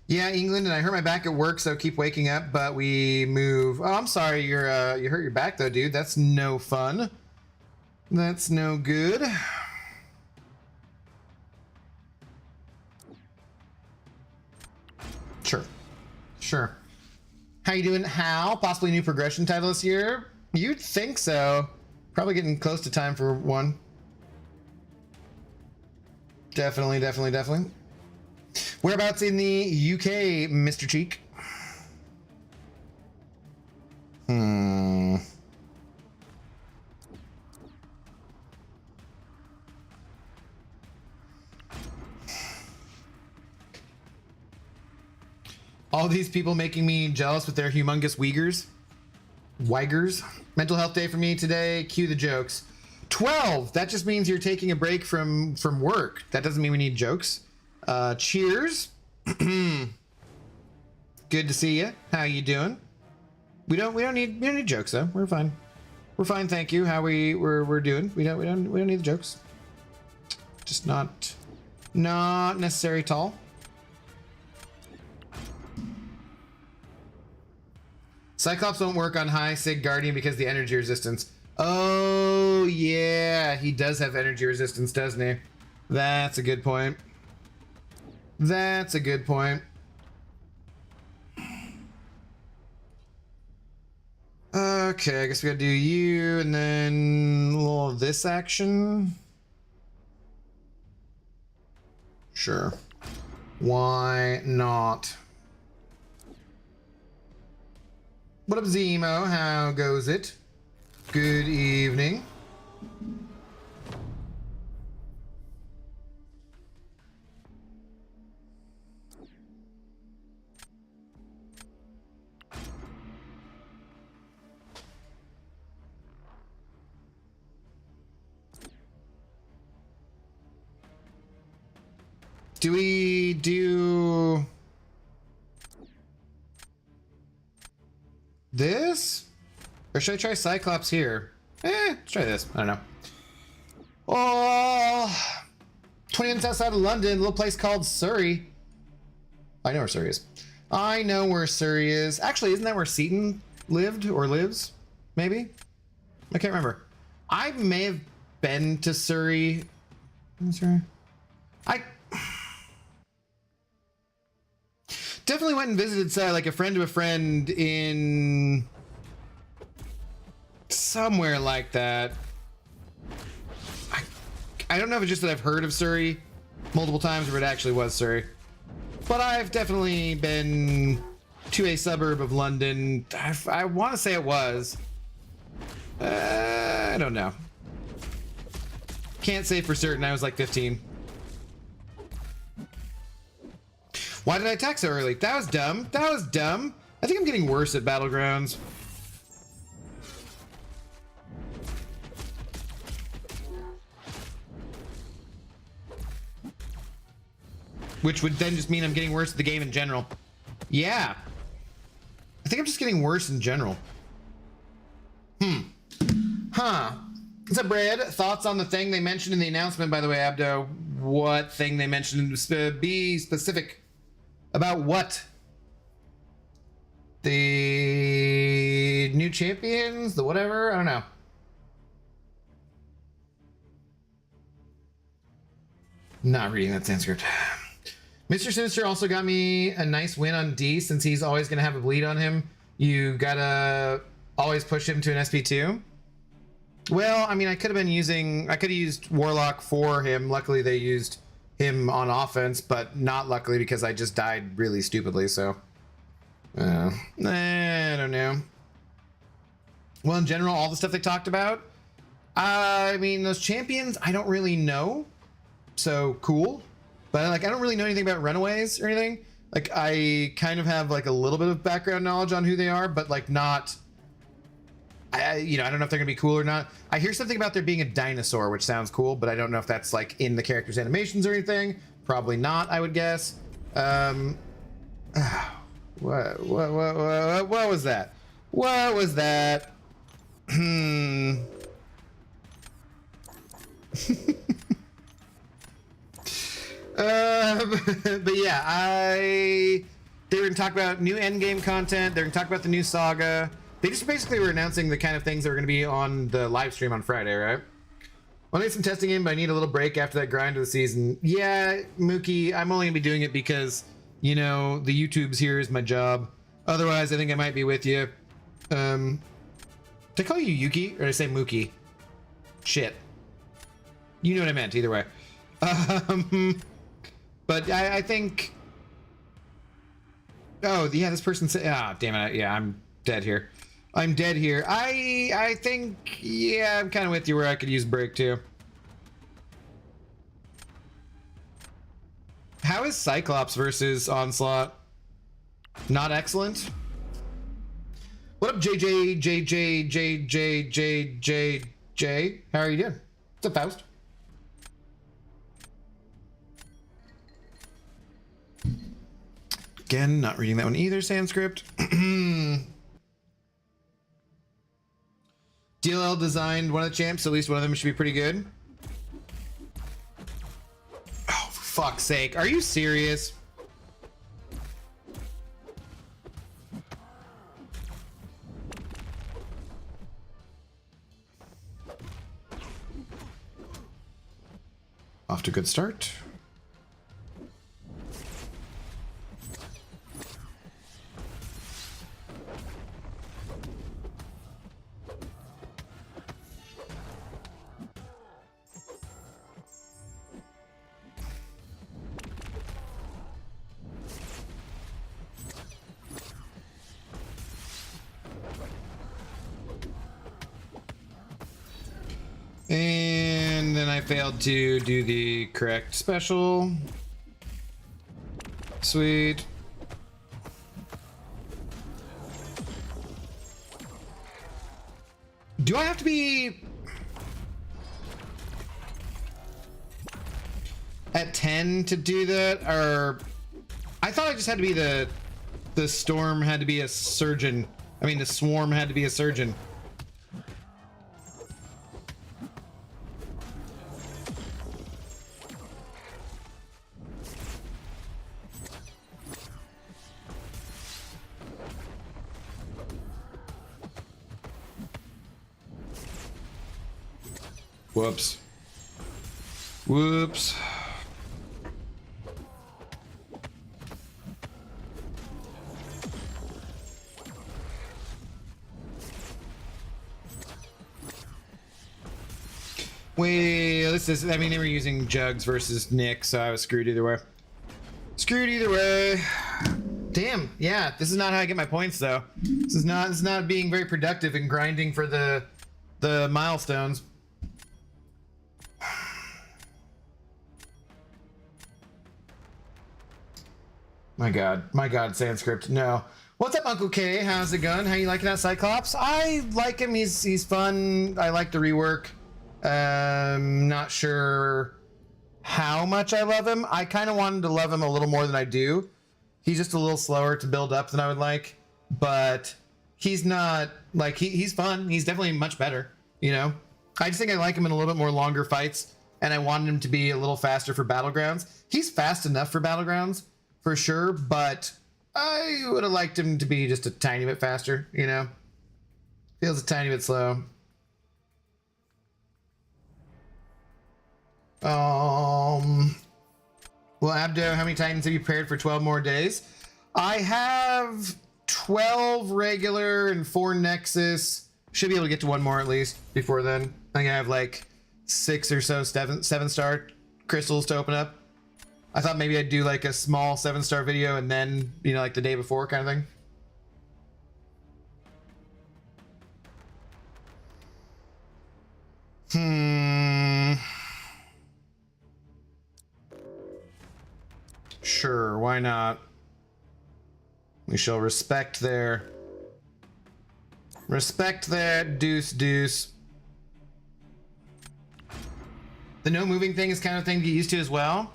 Speaker 1: Yeah, England, and I hurt my back at work, so keep waking up, but we move. Oh, I'm sorry, you hurt your back, though, dude. That's no fun. That's no good. Sure. How you doing, Hal? Possibly new progression title this year? You'd think so. Probably getting close to time for one. Definitely. Whereabouts in the UK, Mr. Cheek? All these people making me jealous with their humongous Weigers. Mental health day for me today. Cue the jokes. 12. That just means you're taking a break from work. That doesn't mean we need jokes. Cheers. Good to see you. How you doing? We don't need jokes though. We're fine. We're fine, thank you. How we're doing. We don't need the jokes. Just not necessary at all. Cyclops won't work on high Sig Guardian because of the energy resistance. Oh, yeah. He does have energy resistance, doesn't he? That's a good point. Okay, I guess we gotta do you and then a little of this action. Sure. Why not? What up, Zemo? How goes it? Good evening. Do we do this? Or should I try Cyclops here? Let's try this. I don't know. Oh, 20 minutes outside of London, a little place called Surrey. I know where Surrey is. Actually, isn't that where Seaton lived or lives? Maybe? I can't remember. I may have been to Surrey. I definitely went and visited like a friend of a friend in somewhere like that. I don't know if it's just that I've heard of Surrey multiple times or it actually was Surrey. But I've definitely been to a suburb of London. I want to say it was. I don't know. Can't say for certain. I was like 15. Why did I attack so early? That was dumb. I think I'm getting worse at Battlegrounds. Which would then just mean I'm getting worse at the game in general. Yeah. I think I'm just getting worse in general. What's up, Brad? Thoughts on the thing they mentioned in the announcement, by the way, Abdo? What thing they mentioned? Be specific. About what? The new champions? The whatever? I don't know. Not reading that Sanskrit. Mr. Sinister also got me a nice win on D since he's always going to have a bleed on him. You gotta always push him to an SP2. Well, I mean, I could have used Warlock for him. Luckily, they used him on offense, but not luckily because I just died really stupidly, so. I don't know. Well, in general, all the stuff they talked about, I mean, those champions, I don't really know. So, cool. But, like, I don't really know anything about Runaways or anything. Like, I kind of have like a little bit of background knowledge on who they are, but like not, you know, I don't know if they're gonna be cool or not. I hear something about there being a dinosaur, which sounds cool, but I don't know if that's like in the character's animations or anything. Probably not, I would guess. What was that? What was that? But yeah, they were gonna talk about new endgame content. They're gonna talk about the new saga. They just basically were announcing the kind of things that are gonna be on the live stream on Friday, right? I'll need some testing in, but I need a little break after that grind of the season. Yeah, Mookie, I'm only gonna be doing it because, you know, the YouTube's here is my job. Otherwise, I think I might be with you. Did I call you Yuki or did I say Mookie? Shit. You know what I meant, either way. But I think. Oh yeah, this person said. Ah, damn it! Yeah, I'm dead here. I'm dead here. I think. Yeah, I'm kind of with you where I could use break too. How is Cyclops versus Onslaught? Not excellent. What up, JJ? How are you doing? What's up, Faust? Again, not reading that one either, Sanskrit. DLL designed one of the champs, so at least one of them should be pretty good. Oh, for fuck's sake. Are you serious? Off to a good start. And then I failed to do the correct special. Sweet. Do I have to be at 10 to do that? Or I thought I just had to be the storm had to be a surgeon. I mean, the swarm had to be a surgeon. Whoops. Whoops. Well, this is, I mean, they were using Jugs versus Nick, so I was screwed either way. Screwed either way. Damn, yeah, this is not how I get my points, though. This is not being very productive and grinding for the milestones. My God, Sanskrit, no. What's up, Uncle K? How's it going? How you liking that Cyclops? I like him. He's fun. I like the rework. Not sure how much I love him. I kind of wanted to love him a little more than I do. He's just a little slower to build up than I would like, but he's not like he's fun. He's definitely much better. You know, I just think I like him in a little bit more longer fights, and I wanted him to be a little faster for Battlegrounds. He's fast enough for Battlegrounds. For sure, but I would have liked him to be just a tiny bit faster, you know? Feels a tiny bit slow. Well, Abdo, how many Titans have you paired for 12 more days? I have 12 regular and 4 Nexus. Should be able to get to one more at least before then. I think I have like 6 or so 7-star crystals to open up. I thought maybe I'd do like a small 7-star video and then, you know, like the day before kind of thing. Sure, why not? We shall respect their deuce deuce. The no moving thing is kind of thing to get used to as well.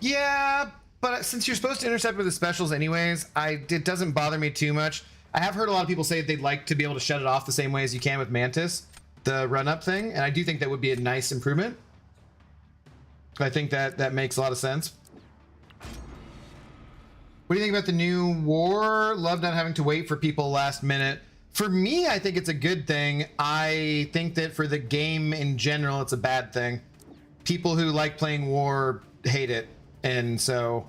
Speaker 1: Yeah, but since you're supposed to intercept with the specials anyways, it doesn't bother me too much. I have heard a lot of people say they'd like to be able to shut it off the same way as you can with Mantis, the run-up thing, and I do think that would be a nice improvement. I think that makes a lot of sense. What do you think about the new war? Love not having to wait for people last minute. For me, I think it's a good thing. I think that for the game in general, it's a bad thing. People who like playing war hate it, and so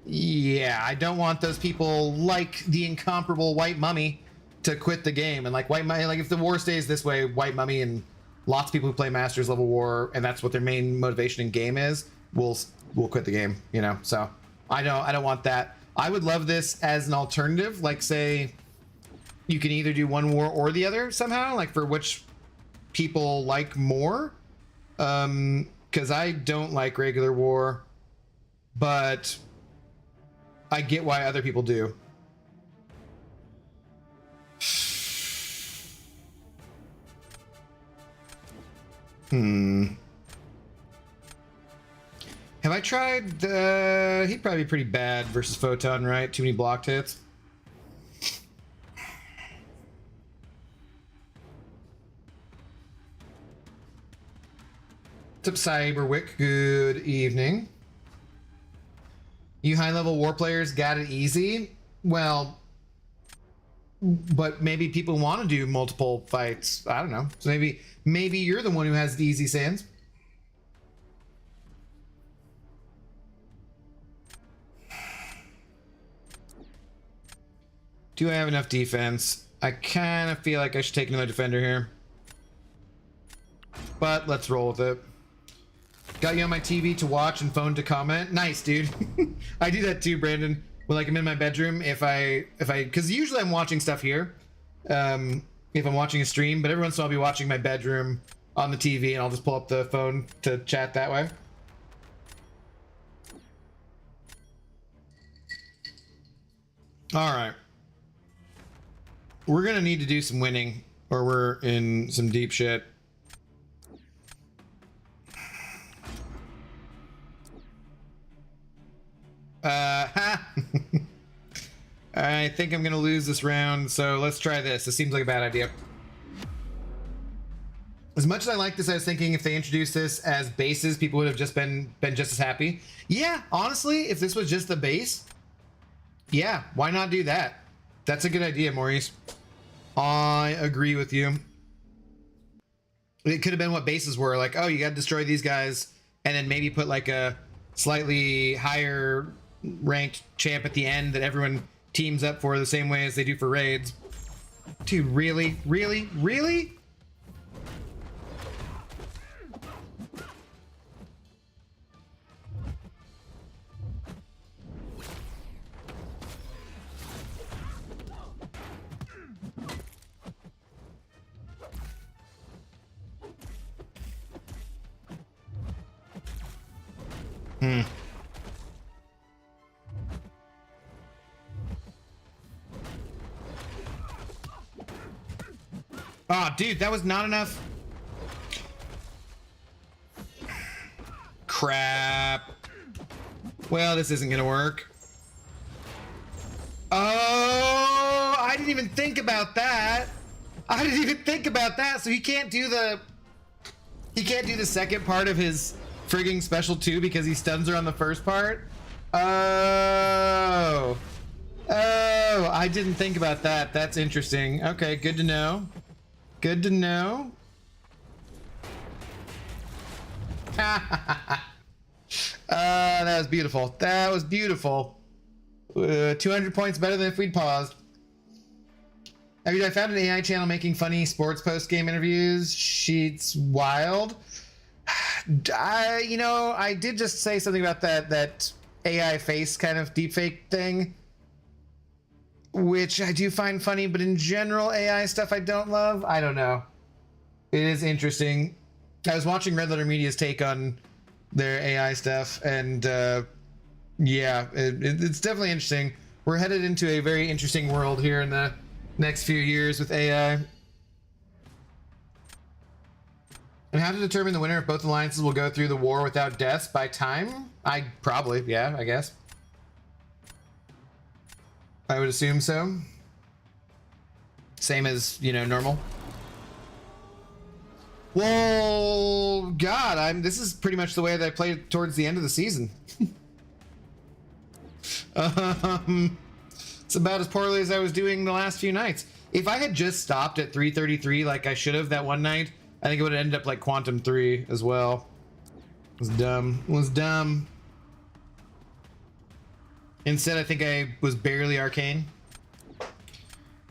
Speaker 1: yeah, I don't want those people like the incomparable White Mummy to quit the game. And like White Mummy, like if the war stays this way, White Mummy and lots of people who play Masters level war, and that's what their main motivation in game is, will quit the game. You know, so I don't want that. I would love this as an alternative. Like say, you can either do one war or the other somehow, like for which people like more. Because I don't like regular war, but I get why other people do. Have I tried he'd probably be pretty bad versus Photon, right? Too many blocked hits. What's up, Cyberwick? Good evening. You high-level war players got it easy? Well, but maybe people want to do multiple fights. I don't know. So maybe you're the one who has the easy sands. Do I have enough defense? I kind of feel like I should take another defender here. But let's roll with it. Got you on my TV to watch and phone to comment. Nice, dude. I do that too, Brandon. When like I'm in my bedroom, because usually I'm watching stuff here, if I'm watching a stream, but every once in a while I'll be watching my bedroom on the TV, and I'll just pull up the phone to chat that way. All right. We're gonna need to do some winning, or we're in some deep shit. I think I'm gonna lose this round, so let's try this. This seems like a bad idea. As much as I like this, I was thinking if they introduced this as bases, people would have just been just as happy. Yeah, honestly, if this was just the base, yeah, why not do that? That's a good idea, Maurice. I agree with you. It could have been what bases were, like, oh, you gotta destroy these guys, and then maybe put like a slightly higher ranked champ at the end that everyone teams up for the same way as they do for raids. Dude, really? Really? Really? Oh, dude, that was not enough. Crap. Well, this isn't gonna work. Oh, I didn't even think about that. I didn't even think about that. So he can't do the second part of his frigging special 2 because he stuns her on the first part. Oh, I didn't think about that. That's interesting. Okay, good to know. Good to know. That was beautiful. That was beautiful. 200 points better than if we'd paused. I found an AI channel making funny sports post-game interviews. She's wild. I did just say something about that AI face kind of deepfake thing, which I do find funny, but in general, AI stuff I don't love. I don't know. It is interesting. I was watching Red Letter Media's take on their AI stuff, and yeah, it's definitely interesting. We're headed into a very interesting world here in the next few years with AI. And how to determine the winner if both alliances will go through the war without deaths by time? Yeah, I guess. I would assume so. Same as, you know, normal. Well, God, this is pretty much the way that I played towards the end of the season. It's about as poorly as I was doing the last few nights. If I had just stopped at 333 like I should have that one night, I think it would have ended up like Quantum 3 as well. It was dumb. It was dumb. Instead, I think I was barely arcane.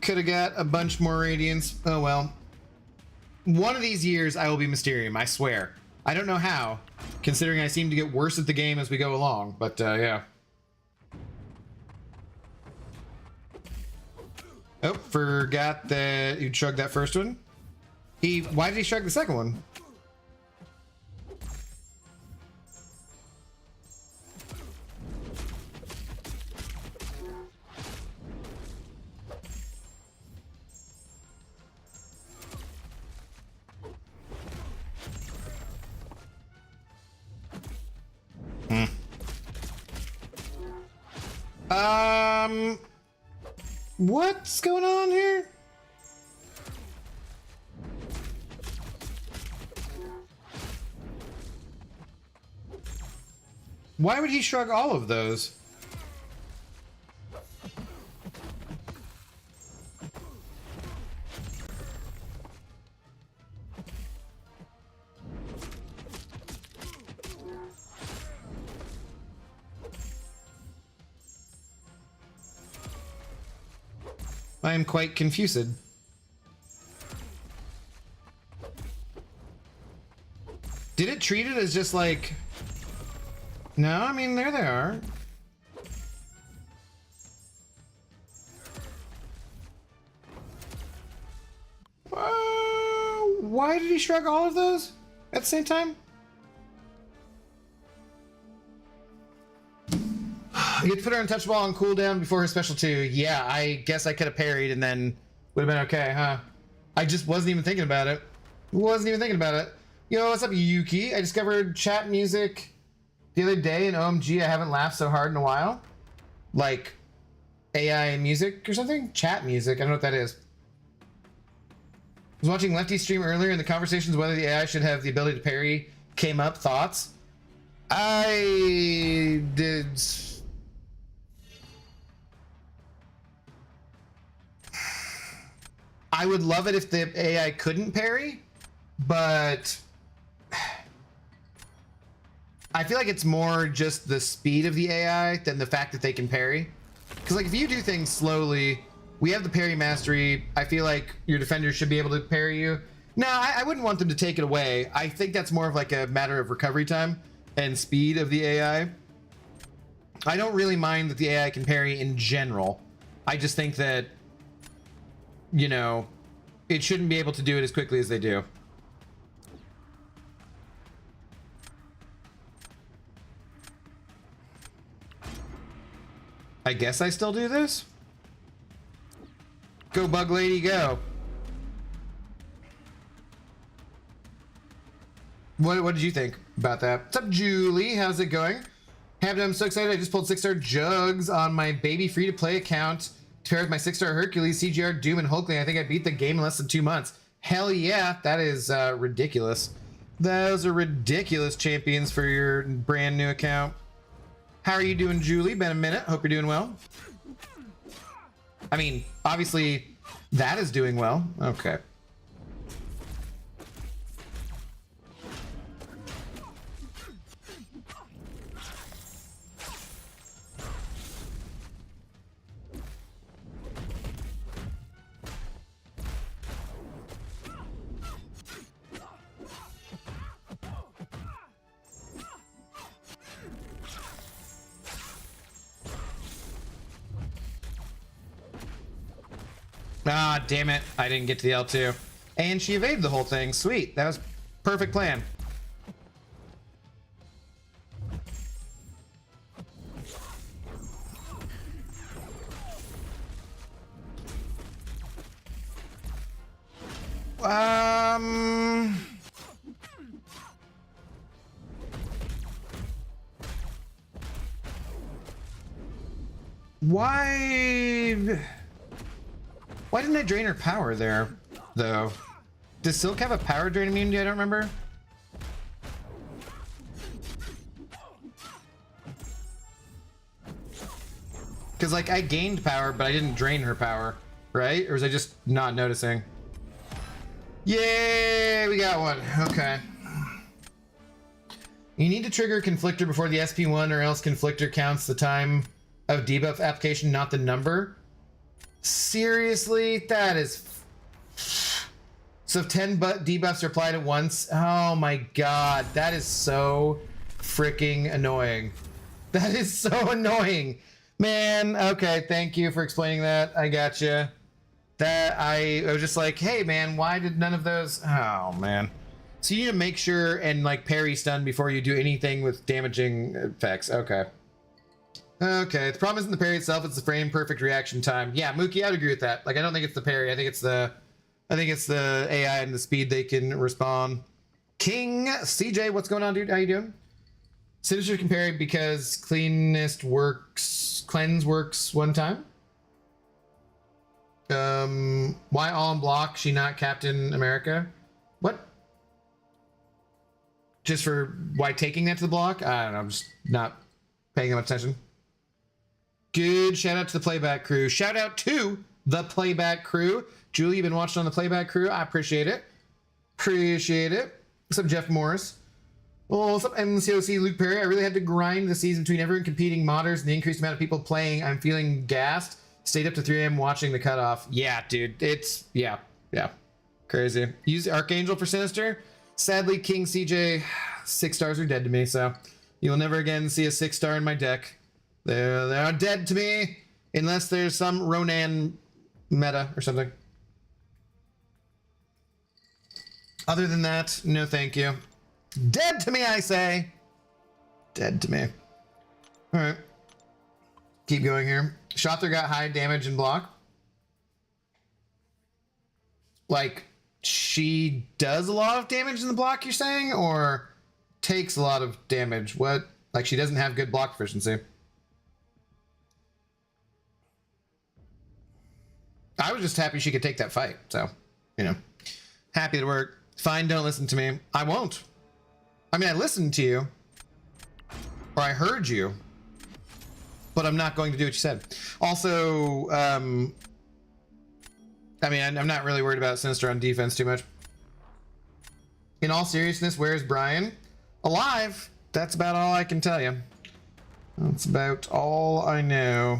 Speaker 1: Could have got a bunch more radiance. Oh well. One of these years, I will be Mysterium, I swear. I don't know how, considering I seem to get worse at the game as we go along, but yeah. Oh, forgot that you shrugged that first one. Why did he shrug the second one? What's going on here? Why would he shrug all of those? I am quite confused. Did it treat it as just like... No, I mean, there they are. Why did he shrug all of those at the same time? You get to put her untouchable on cooldown before her special 2. Yeah, I guess I could have parried and then would have been okay, huh? I just wasn't even thinking about it. Yo, what's up, Yuki? I discovered chat music the other day in OMG. I haven't laughed so hard in a while. Like AI music or something? Chat music. I don't know what that is. I was watching Lefty stream earlier and the conversations whether the AI should have the ability to parry came up. Thoughts? I did... I would love it if the AI couldn't parry, but I feel like it's more just the speed of the AI than the fact that they can parry. Because like if you do things slowly, we have the parry mastery. I feel like your defenders should be able to parry you. No, I wouldn't want them to take it away. I think that's more of like a matter of recovery time and speed of the AI. I don't really mind that the AI can parry in general. I just think that, you know, it shouldn't be able to do it as quickly as they do. I guess I still do this? Go, bug lady, go. What did you think about that? What's up, Julie? How's it going? I'm so excited. I just pulled 6-star jugs on my baby free-to-play account to pair with my 6-star Hercules, CGR, Doom, and Hulkling. I think I beat the game in less than 2 months. Hell yeah, that is ridiculous. Those are ridiculous champions for your brand new account. How are you doing, Julie? Been a minute. Hope you're doing well. I mean, obviously, that is doing well. Okay. Ah, damn it. I didn't get to the L2. And she evaded the whole thing. Sweet. That was perfect plan. Why didn't I drain her power there, though? Does Silk have a power drain immunity? I don't remember. Because, like, I gained power, but I didn't drain her power, right? Or was I just not noticing? Yay, we got one. Okay. You need to trigger Conflictor before the SP1, or else Conflictor counts the time of debuff application, not the number. Seriously? That is... So if 10 debuffs are applied at once, oh my god, that is so freaking annoying. That is so annoying. Man, okay, thank you for explaining that. I gotcha. That I was just like, hey man, why did none of those? Oh man. So you need to make sure and like parry stun before you do anything with damaging effects. Okay. Okay, the problem isn't the parry itself, it's the frame perfect reaction time. Yeah, Mookie, I'd agree with that. Like, I don't think it's the parry, I think it's the AI and the speed they can respond. King CJ, what's going on, dude? How you doing? Sinister can parry because cleanse works one time. Why all in block? She not Captain America? What? Just for why taking that to the block? I don't know. I'm just not paying that much attention. Good. Shout out to the playback crew. Shout out to the playback crew. Julie, you've been watching on the playback crew. I appreciate it. Appreciate it. What's up, Jeff Morris? Well, what's up, MCOC Luke Perry? I really had to grind the season between everyone competing, modders, and the increased amount of people playing. I'm feeling gassed. Stayed up to 3 a.m. watching the cutoff. Yeah, dude. It's, yeah. Crazy. Use Archangel for Sinister. Sadly, King CJ, 6 stars are dead to me, so you'll never again see a 6-star in my deck. They are dead to me, unless there's some Ronan meta or something. Other than that, no thank you. Dead to me, I say. Dead to me. All right. Keep going here. Shother got high damage and block. Like, she does a lot of damage in the block, you're saying? Or takes a lot of damage? What? Like, she doesn't have good block efficiency. I was just happy she could take that fight. So, you know. Happy to work. Fine, don't listen to me. I won't. I mean, I listened to you. Or I heard you. But I'm not going to do what you said. Also, I mean, I'm not really worried about Sinister on defense too much. In all seriousness, where's Brian? Alive. That's about all I can tell you. That's about all I know.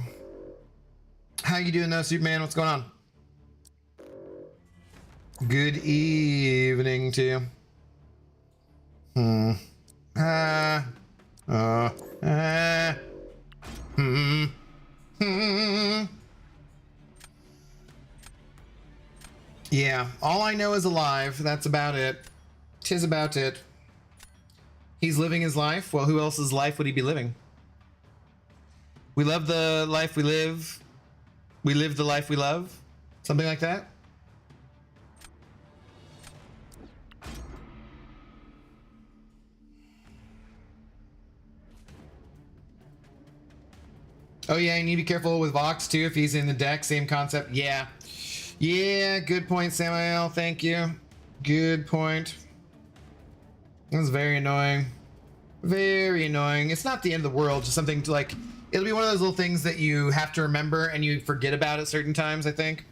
Speaker 1: How you doing though, Superman? What's going on? Good evening to you. Yeah, all I know is alive. That's about it. 'Tis about it. He's living his life. Well, who else's life would he be living? We love the life we live. We live the life we love. Something like that. Oh yeah, you need to be careful with Vox too if he's in the deck. Same concept. Yeah. Yeah, good point, Samuel. Thank you. Good point. That's very annoying. Very annoying. It's not the end of the world, just something to like, it'll be one of those little things that you have to remember and you forget about at certain times, I think.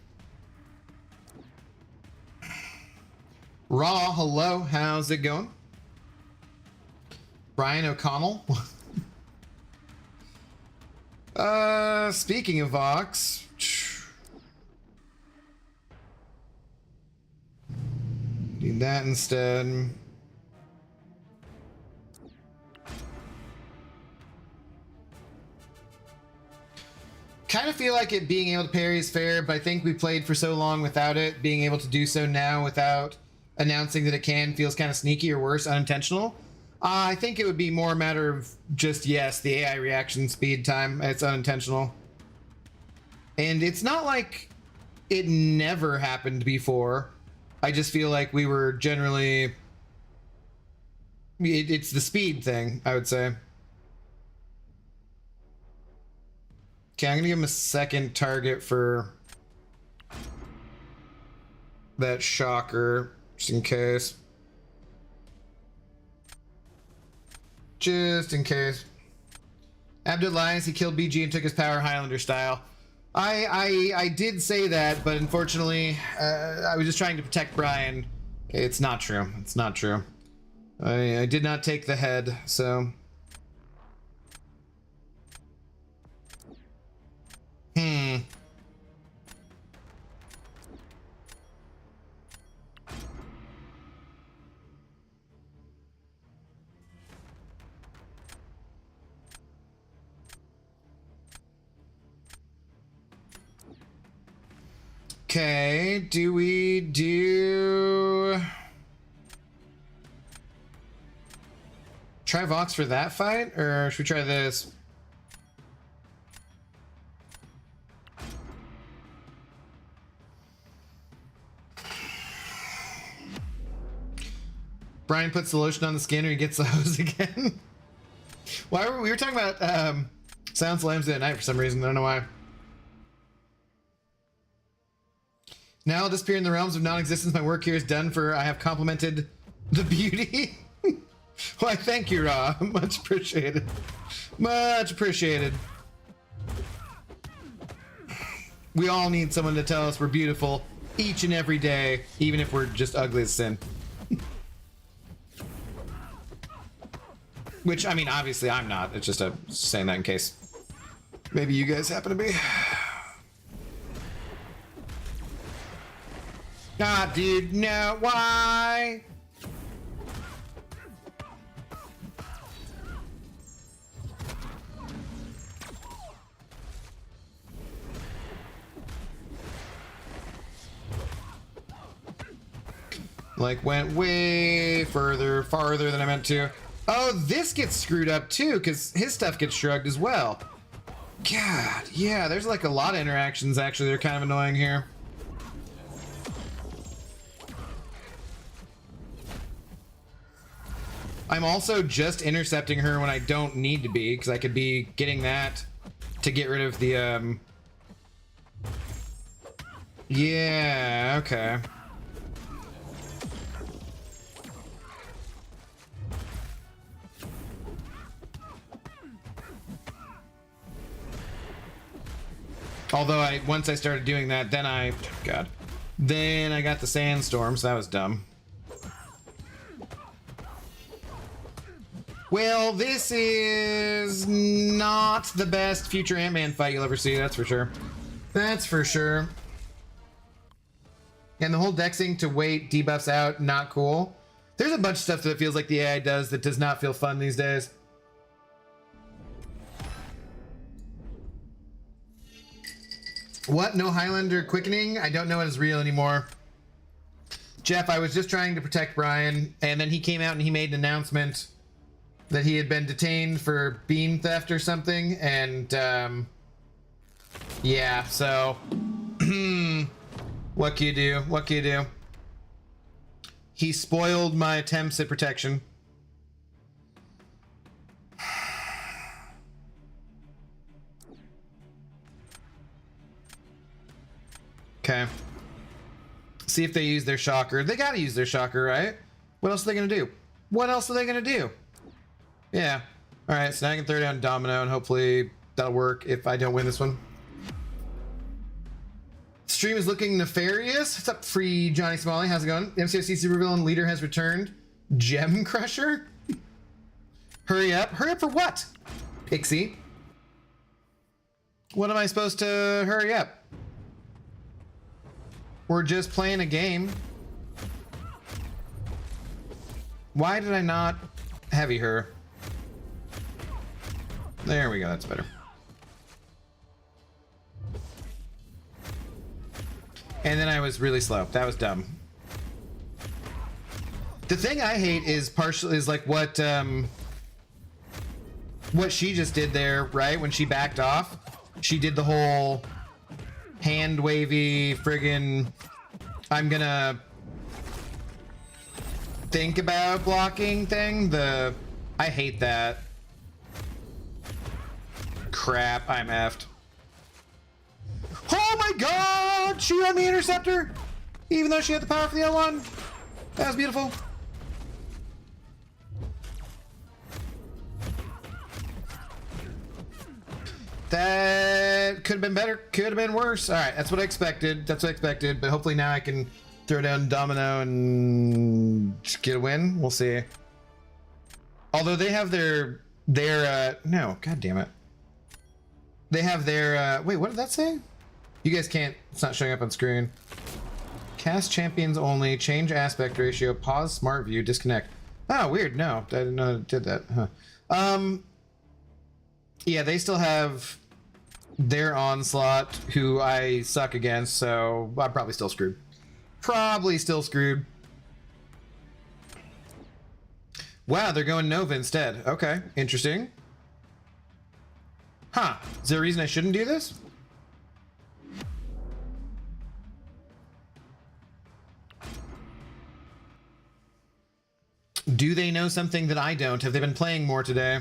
Speaker 1: Raw, hello, how's it going? Brian O'Connell. Speaking of Vox, need that instead. Kind of feel like it being able to parry is fair, but I think we played for so long without it. Being able to do so now without announcing that it can feels kind of sneaky or worse, unintentional. I think it would be more a matter of just, yes, the AI reaction speed time. It's unintentional. And it's not like it never happened before. I just feel like we were generally... It's the speed thing, I would say. Okay, I'm gonna give him a second target for that shocker, just in case. Just in case. Abdullahi, he killed BG and took his power Highlander style. I did say that, but unfortunately, I was just trying to protect Brian. It's not true. It's not true. I did not take the head, so... Okay, do we do... Try Vox for that fight, or should we try this? Brian puts the lotion on the skin or he gets the hose again. Why were we were talking about Silence Lambs at night for some reason, I don't know why. Now I'll disappear in the realms of non-existence. My work here is done for. I have complimented the beauty. Why, thank you, Ra. Much appreciated. Much appreciated. We all need someone to tell us we're beautiful each and every day, even if we're just ugly as sin. Which, I mean, obviously I'm not. It's just saying that in case maybe you guys happen to be. Ah, dude, no, why? Like, went way farther than I meant to. Oh, this gets screwed up too, because his stuff gets shrugged as well. God, yeah, there's like a lot of interactions actually that are kind of annoying here. I'm also just intercepting her when I don't need to be, because I could be getting that to get rid of the, Yeah, okay. Although once I started doing that, then then I got the sandstorm, so that was dumb. Well, this is not the best future Ant-Man fight you'll ever see, that's for sure. That's for sure. And the whole dexing to wait debuffs out, not cool. There's a bunch of stuff that feels like the AI does that does not feel fun these days. What? No Highlander quickening? I don't know it is real anymore. Jeff, I was just trying to protect Brian, and then he came out and he made an announcement that he had been detained for beam theft or something, and yeah, so what can you do? What can you do? He spoiled my attempts at protection. Okay. See if they use their shocker. They gotta use their shocker, right? What else are they gonna do? What else are they gonna do? Yeah. Alright, so now I can throw down Domino and hopefully that'll work if I don't win this one. Stream is looking nefarious. What's up, free Johnny Smalley? How's it going? MCOC supervillain leader has returned. Gem Crusher? Hurry up. Hurry up for what? Pixie. What am I supposed to hurry up? We're just playing a game. Why did I not heavy her? There we go, that's better. And then I was really slow. That was dumb. The thing I hate is like what she just did there, right? When she backed off, she did the whole hand wavy friggin' I'm gonna think about blocking thing. I hate that. Crap, I'm effed. Oh my god! She had the interceptor! Even though she had the power for the L1. That was beautiful. That could have been better, could have been worse. All right, that's what I expected. That's what I expected, but hopefully now I can throw down Domino and just get a win. We'll see. Although they have their no, god damn it. They have their wait, what did that say? You guys can't, it's not showing up on screen. Cast champions only, change aspect ratio, pause smart view, disconnect. Oh, weird. No, I didn't know it did that. Huh. Yeah, they still have their Onslaught, who I suck against, so I'm probably still screwed. Probably still screwed. Wow, they're going Nova instead. Okay, interesting. Huh, is there a reason I shouldn't do this? Do they know something that I don't? Have they been playing more today?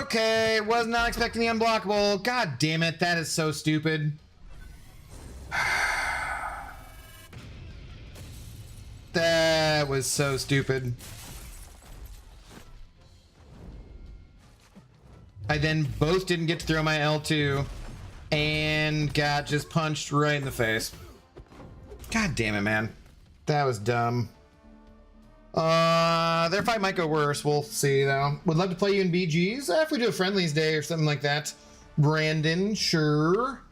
Speaker 1: Okay, was not expecting the unblockable. God damn it, that is so stupid. That was so stupid. I then both didn't get to throw my L2 and got just punched right in the face. God damn it, man. That was dumb. Their fight might go worse. We'll see, though. Would love to play you in BGs. If we do a friendlies day or something like that. Brandon, sure.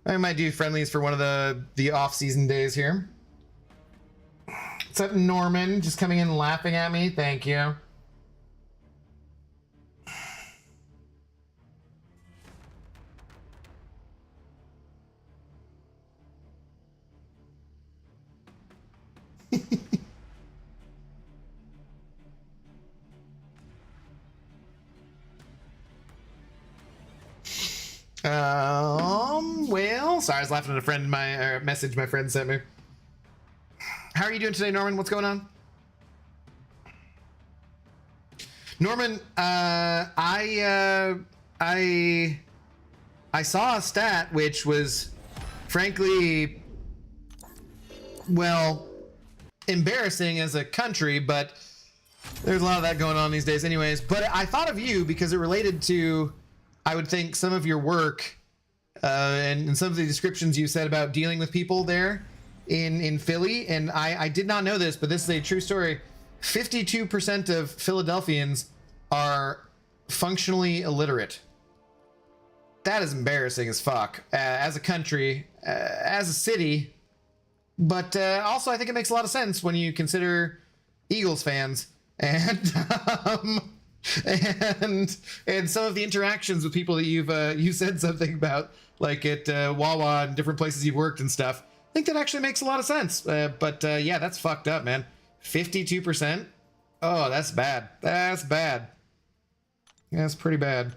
Speaker 1: I might do friendlies for one of the off-season days here. What's up, Norman? Just coming in laughing at me. Thank you. Well, sorry, I was laughing at a friend, my message my friend sent me. How are you doing today, Norman? What's going on? Norman, I saw a stat which was, frankly, well, embarrassing as a country, but there's a lot of that going on these days anyways. But I thought of you because it related to, I would think, some of your work and some of the descriptions you said about dealing with people there in Philly. And I did not know this, but this is a true story. 52% of Philadelphians are functionally illiterate. That is embarrassing as fuck as a country, as a city. But also, I think it makes a lot of sense when you consider Eagles fans and and some of the interactions with people that you said something about, like at Wawa and different places you've worked and stuff. I think that actually makes a lot of sense. But yeah, that's fucked up, man. 52%. Oh, that's bad. That's bad. That's pretty bad.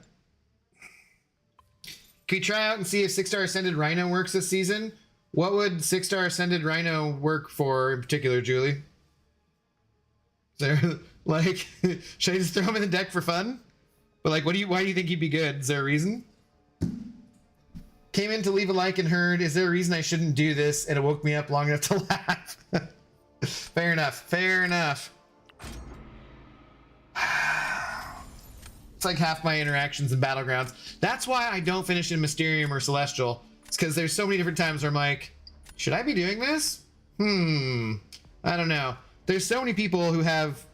Speaker 1: Can we try out and see if 6-star Ascended Rhino works this season? What would 6-star Ascended Rhino work for in particular, Julie? Is there, like, should I just throw him in the deck for fun? But like, why do you think he'd be good? Is there a reason? Came in to leave a like and heard, is there a reason I shouldn't do this? And it woke me up long enough to laugh. Fair enough. Fair enough. It's like half my interactions in Battlegrounds. That's why I don't finish in Mysterium or Celestial. It's because there's so many different times where I'm like, should I be doing this? I don't know. There's so many people who have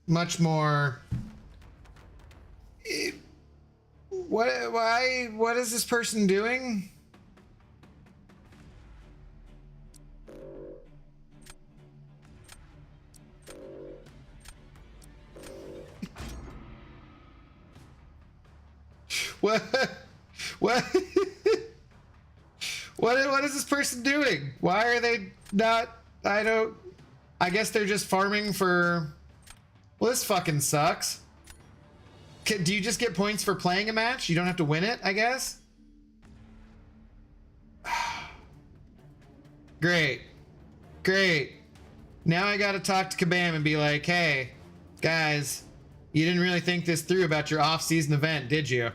Speaker 1: much more what is this person doing? What? What? What is this person doing? Why are they not? I guess they're just farming for. Well, this fucking sucks. Do you just get points for playing a match? You don't have to win it, I guess? Great. Great. Now I gotta talk to Kabam and be like, hey, guys, you didn't really think this through about your off-season event, did you?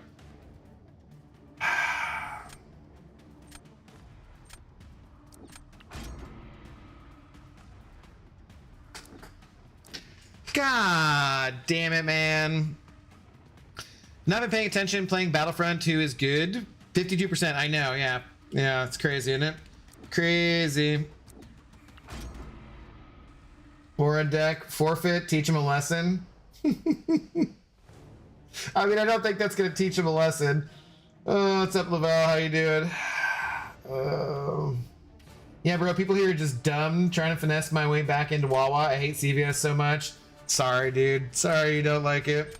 Speaker 1: God damn it, man. Not been paying attention. Playing Battlefront 2 is good. 52%. I know. Yeah. Yeah. It's crazy, isn't it? Crazy. Or a deck. Forfeit. Teach him a lesson. I mean, I don't think that's going to teach him a lesson. Oh, what's up, Lavelle? How you doing? Yeah, bro. People here are just dumb. Trying to finesse my way back into Wawa. I hate CVS so much. Sorry, dude. Sorry you don't like it.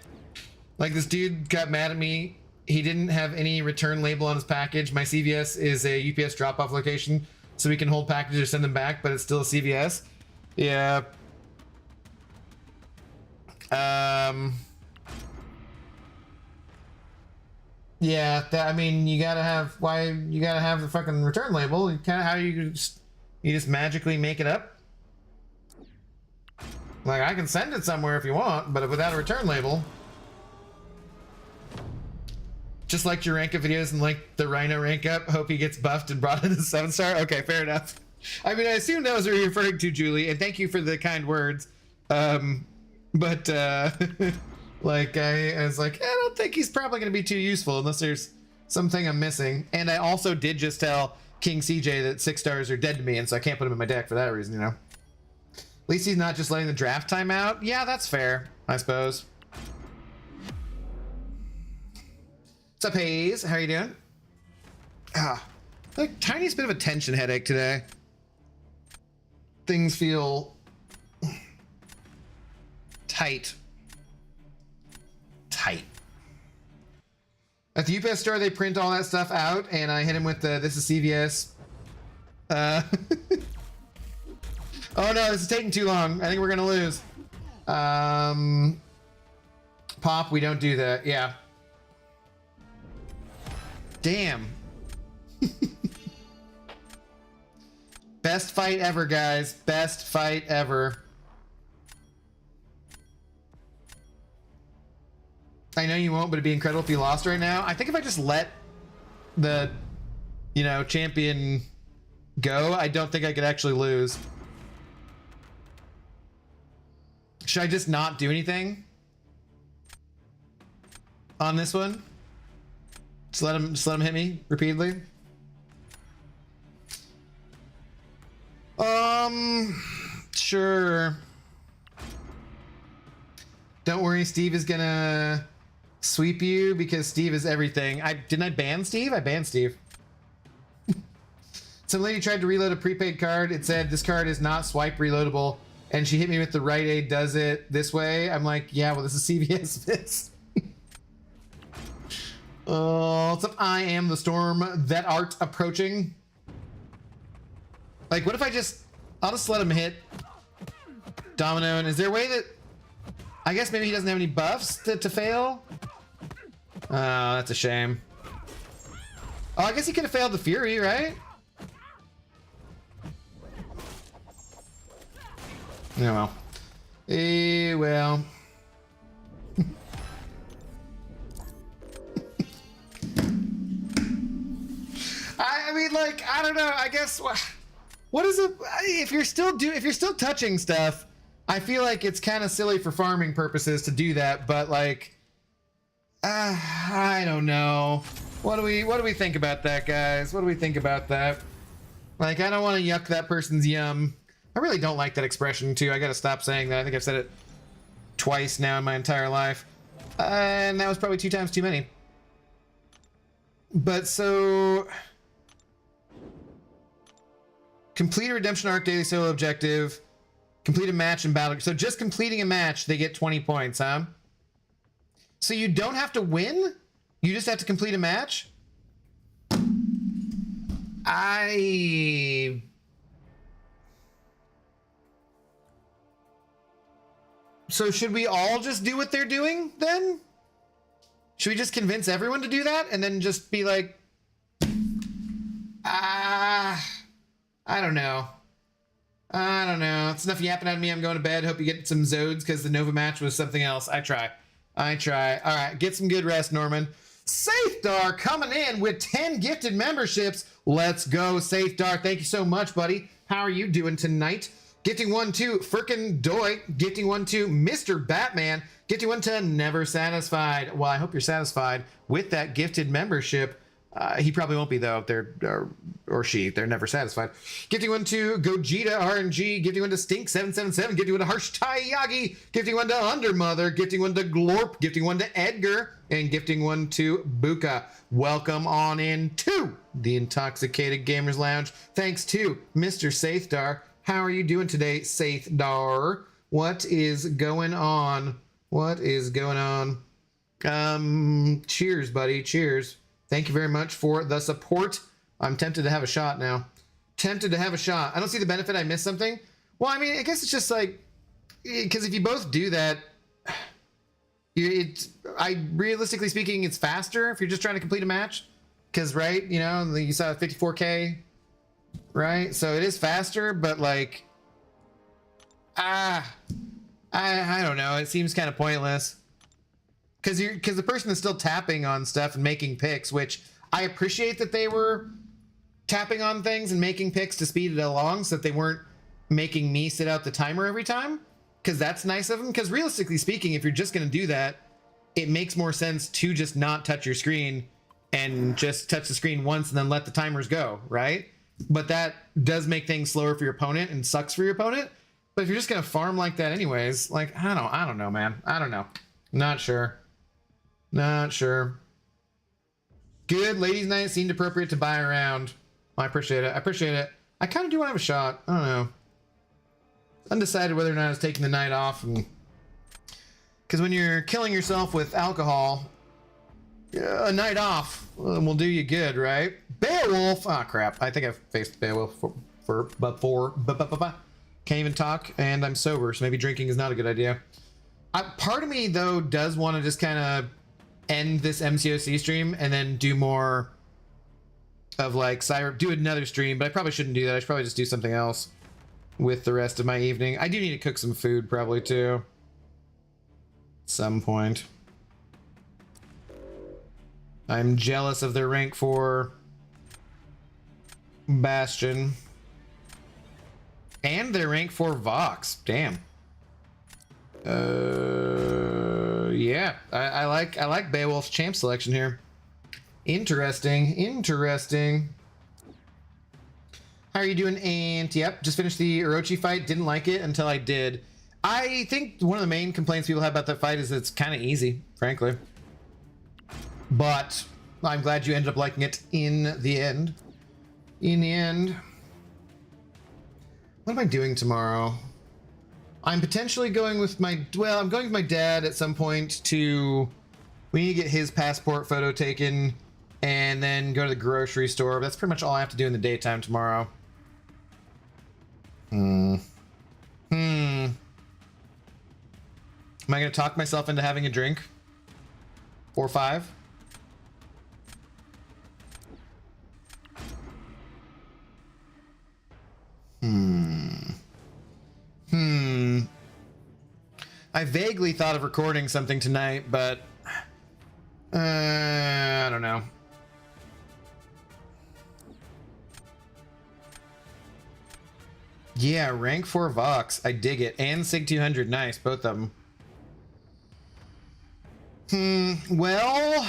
Speaker 1: Like, this dude got mad at me. He didn't have any return label on his package. My CVS is a UPS drop-off location, so we can hold packages or send them back, but it's still a CVS. Yeah. Yeah, I mean, you gotta have the fucking return label. How you just magically make it up? Like, I can send it somewhere if you want, but without a return label. Just like your rank up videos and like the Rhino rank up, hope he gets buffed and brought into 7-star. Okay, fair enough. I mean, I assume that was what you're referring to, Julie, and thank you for the kind words. But like, I was like, I don't think he's probably going to be too useful unless there's something I'm missing. And I also did just tell King CJ that 6 stars are dead to me, and so I can't put him in my deck for that reason, you know? At least he's not just letting the draft time out. Yeah, that's fair, I suppose. What's up, Hayes? How are you doing? Like, tiniest bit of a tension headache today. Things feel tight. At the UPS store, they print all that stuff out, and I hit him with the, this is CVS. Oh no, this is taking too long. I think we're gonna lose. Pop, we don't do that. Yeah. Damn. Best fight ever, guys. Best fight ever. I know you won't, but it'd be incredible if you lost right now. I think if I just let the, you know, champion go, I don't think I could actually lose. Should I just not do anything on this one? Just let him hit me repeatedly. Sure. Don't worry, Steve is gonna sweep you because Steve is everything. Didn't I ban Steve? I banned Steve. Some lady tried to reload a prepaid card. It said this card is not swipe reloadable, and she hit me with the Rite Aid does it this way. I'm like, yeah, well, this is CVS fits. What's up? I am the storm that art approaching. Like, what if I'll just let him hit Domino, and is there a way that, I guess maybe he doesn't have any buffs to fail? Oh, that's a shame. Oh, I guess he could have failed the Fury, right? Yeah, well. Well. I mean, like, I don't know. I guess what is it? If you're still touching stuff, I feel like it's kind of silly for farming purposes to do that. But like, I don't know. What do we think about that, guys? What do we think about that? Like, I don't want to yuck that person's yum. I really don't like that expression too. I gotta stop saying that. I think I've said it twice now in my entire life, and that was probably 2 times too many. But so... Complete a redemption arc daily solo objective. Complete a match in battle. So just completing a match, they get 20 points, huh? So you don't have to win? You just have to complete a match? So should we all just do what they're doing then? Should we just convince everyone to do that and then just be like, I don't know. I don't know. It's enough yapping out of me. I'm going to bed. Hope you get some Zodes because the Nova match was something else. I try. All right, get some good rest, Norman. Safedar coming in with 10 gifted memberships. Let's go, Safedar. Thank you so much, buddy. How are you doing tonight? Gifting one to Frickin' Doy. Gifting one to Mr. Batman. Gifting one to Never Satisfied. Well, I hope you're satisfied with that gifted membership. He probably won't be, though. Or she. They're never satisfied. Gifting one to Gogeta RNG. Gifting one to Stink777. Gifting one to Harsh Taiyagi. Gifting one to Undermother. Gifting one to Glorp. Gifting one to Edgar. And gifting one to Buka. Welcome on in to the Intoxicated Gamers Lounge. Thanks to Mr. Safedar. How are you doing today, Safedar? What is going on? What is going on? Cheers, buddy. Cheers. Thank you very much for the support. I'm tempted to have a shot now. Tempted to have a shot. I don't see the benefit. I missed something. Well, I mean, I guess it's just like, because if you both do that, realistically speaking, it's faster if you're just trying to complete a match. Because, right, you know, you saw 54K, right? So it is faster, but like, I don't know. It seems kind of pointless. Because the person is still tapping on stuff and making picks, which I appreciate that they were tapping on things and making picks to speed it along so that they weren't making me sit out the timer every time. Because that's nice of them. Because realistically speaking, if you're just going to do that, it makes more sense to just not touch your screen and just touch the screen once and then let the timers go, right? But that does make things slower for your opponent and sucks for your opponent. But if you're just going to farm like that anyways, like, I don't know, man. I don't know. Not sure. Not sure. Good. Ladies' night seemed appropriate to buy around. I appreciate it. I appreciate it. I kind of do want to have a shot. I don't know. Undecided whether or not I was taking the night off. Because when you're killing yourself with alcohol, a night off will do you good, right? Beowulf. Ah, crap. I think I've faced Beowulf before. Can't even talk, and I'm sober, so maybe drinking is not a good idea. Part of me, though, does want to just kind of end this MCOC stream and then do more of like do another stream, but I probably shouldn't do that. I should probably just do something else with the rest of my evening. I do need to cook some food probably too. At some point. I'm jealous of their rank 4 Bastion. And their rank 4 Vox. Damn. Yeah, I like Beowulf's champ selection here. Interesting. How are you doing, Ant? Yep, just finished the Orochi fight. Didn't like it until I did. I think one of the main complaints people have about that fight is it's kind of easy, frankly. But I'm glad you ended up liking it in the end. What am I doing tomorrow? I'm potentially going with I'm going with my dad at some point we need to get his passport photo taken and then go to the grocery store. That's pretty much all I have to do in the daytime tomorrow. Am I going to talk myself into having a drink? Or 5? I vaguely thought of recording something tonight, but I don't know. Yeah, rank 4 Vox. I dig it. And Sig 200. Nice, both of them. Well...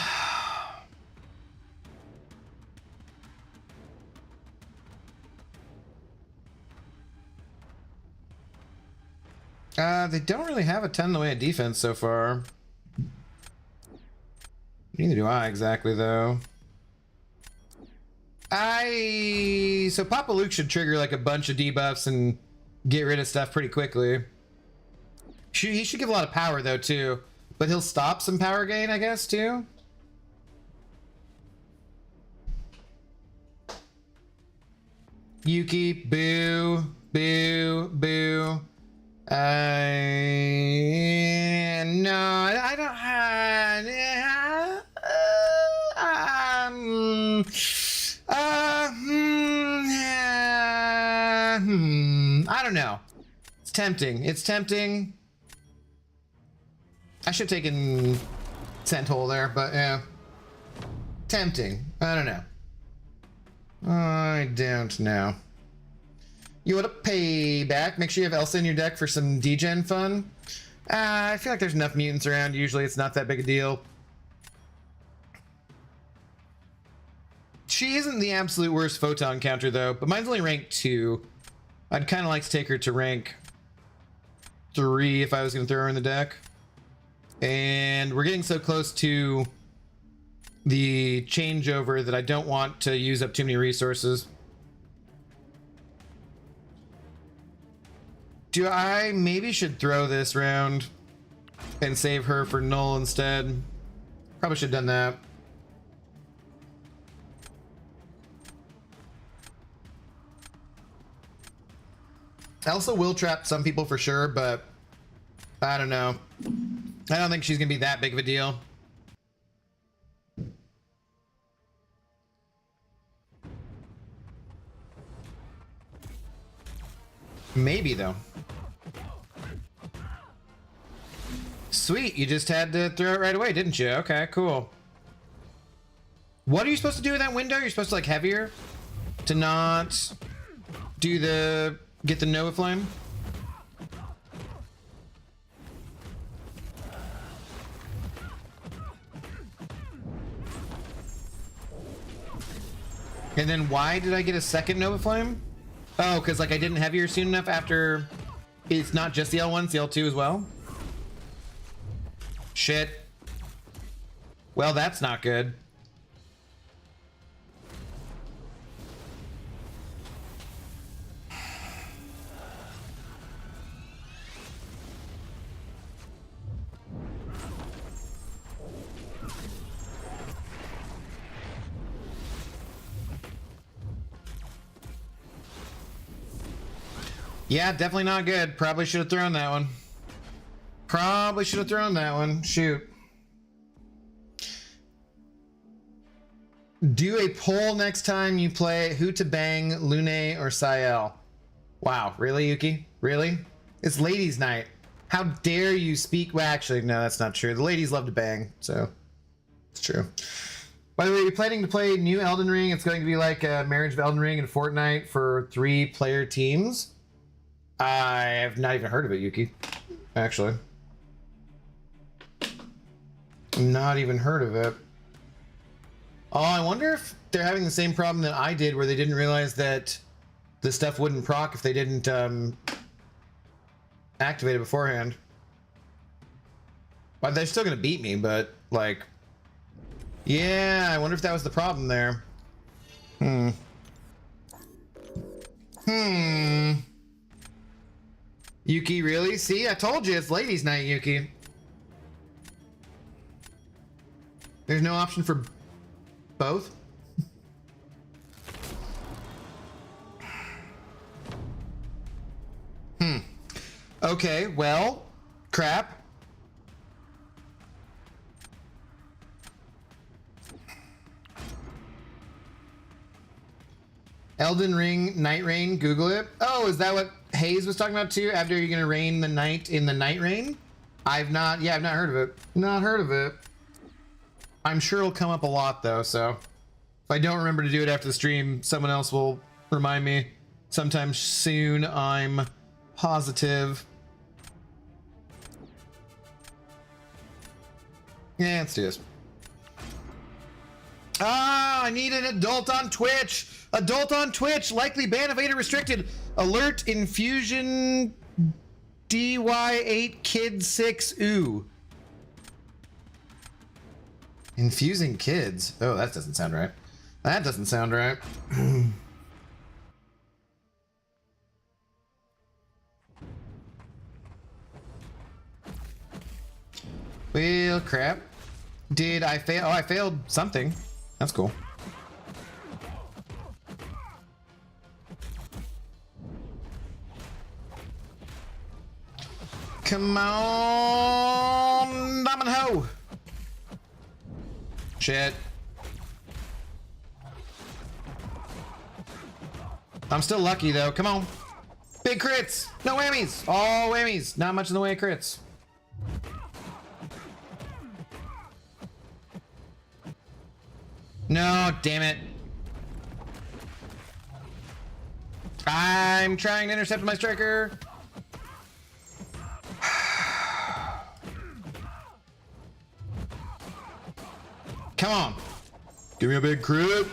Speaker 1: they don't really have a ton in the way of defense so far. Neither do I exactly, though. So Papa Luke should trigger like a bunch of debuffs and get rid of stuff pretty quickly. He should give a lot of power though too, but he'll stop some power gain, I guess, too. Yuki, boo, boo, boo. No, I don't have. I don't know. It's tempting. It's tempting. I should have taken Scent Hole there, but yeah. Tempting. I don't know. I don't know. You want a payback? Make sure you have Elsa in your deck for some degen fun. I feel like there's enough mutants around. Usually it's not that big a deal. She isn't the absolute worst photon counter though, but mine's only rank 2. I'd kind of like to take her to rank 3 if I was going to throw her in the deck. And we're getting so close to the changeover that I don't want to use up too many resources. Do I maybe should throw this round and save her for Null instead? Probably should have done that. Elsa will trap some people for sure, but I don't know. I don't think she's gonna be that big of a deal. Maybe though. Sweet, you just had to throw it right away, didn't you? Okay, cool. What are you supposed to do in that window? You're supposed to like heavier to not do the get the Nova Flame. And then why did I get a second Nova Flame? Oh, because like I didn't heavier soon enough after. It's not just the L1, it's the L2 as well. Shit. Well, that's not good. Yeah, definitely not good. Probably should have thrown that one. Probably should have thrown that one. Shoot. Do a poll next time you play who to bang, Lune or Sael. Wow, really, Yuki? Really? It's ladies' night. How dare you speak? Well, actually, no, that's not true. The ladies love to bang, so it's true. By the way, you're planning to play new Elden Ring. It's going to be like a Marriage of Elden Ring and Fortnite for 3-player teams. I have not even heard of it, Yuki. Actually. Not even heard of it. Oh, I wonder if they're having the same problem that I did where they didn't realize that the stuff wouldn't proc if they didn't activate it beforehand. Well, they're still going to beat me, but like... Yeah, I wonder if that was the problem there. Yuki, really? See, I told you it's ladies' night, Yuki. There's no option for both? Okay, well, crap. Elden Ring, Night Rain, Google it. Oh, is that what Hayes was talking about too? After you're gonna rain the night in the Night Rain? I've not heard of it. Not heard of it. I'm sure it'll come up a lot though, so if I don't remember to do it after the stream, someone else will remind me sometime soon, I'm positive. Yeah, let's do this. Ah, I need an adult on Twitch. Adult on Twitch. Likely ban of Vader restricted. Alert infusion DY8 kid 6 ooh. Infusing kids. Oh, that doesn't sound right. That doesn't sound right. Well, crap. Did I fail? Oh, I failed something. That's cool. Come on, Diamond Ho. Shit. I'm still lucky though. Come on. Big crits. No whammies. All whammies. Not much in the way of crits. No, damn it. I'm trying to intercept my striker. Come on. Give me a big crit.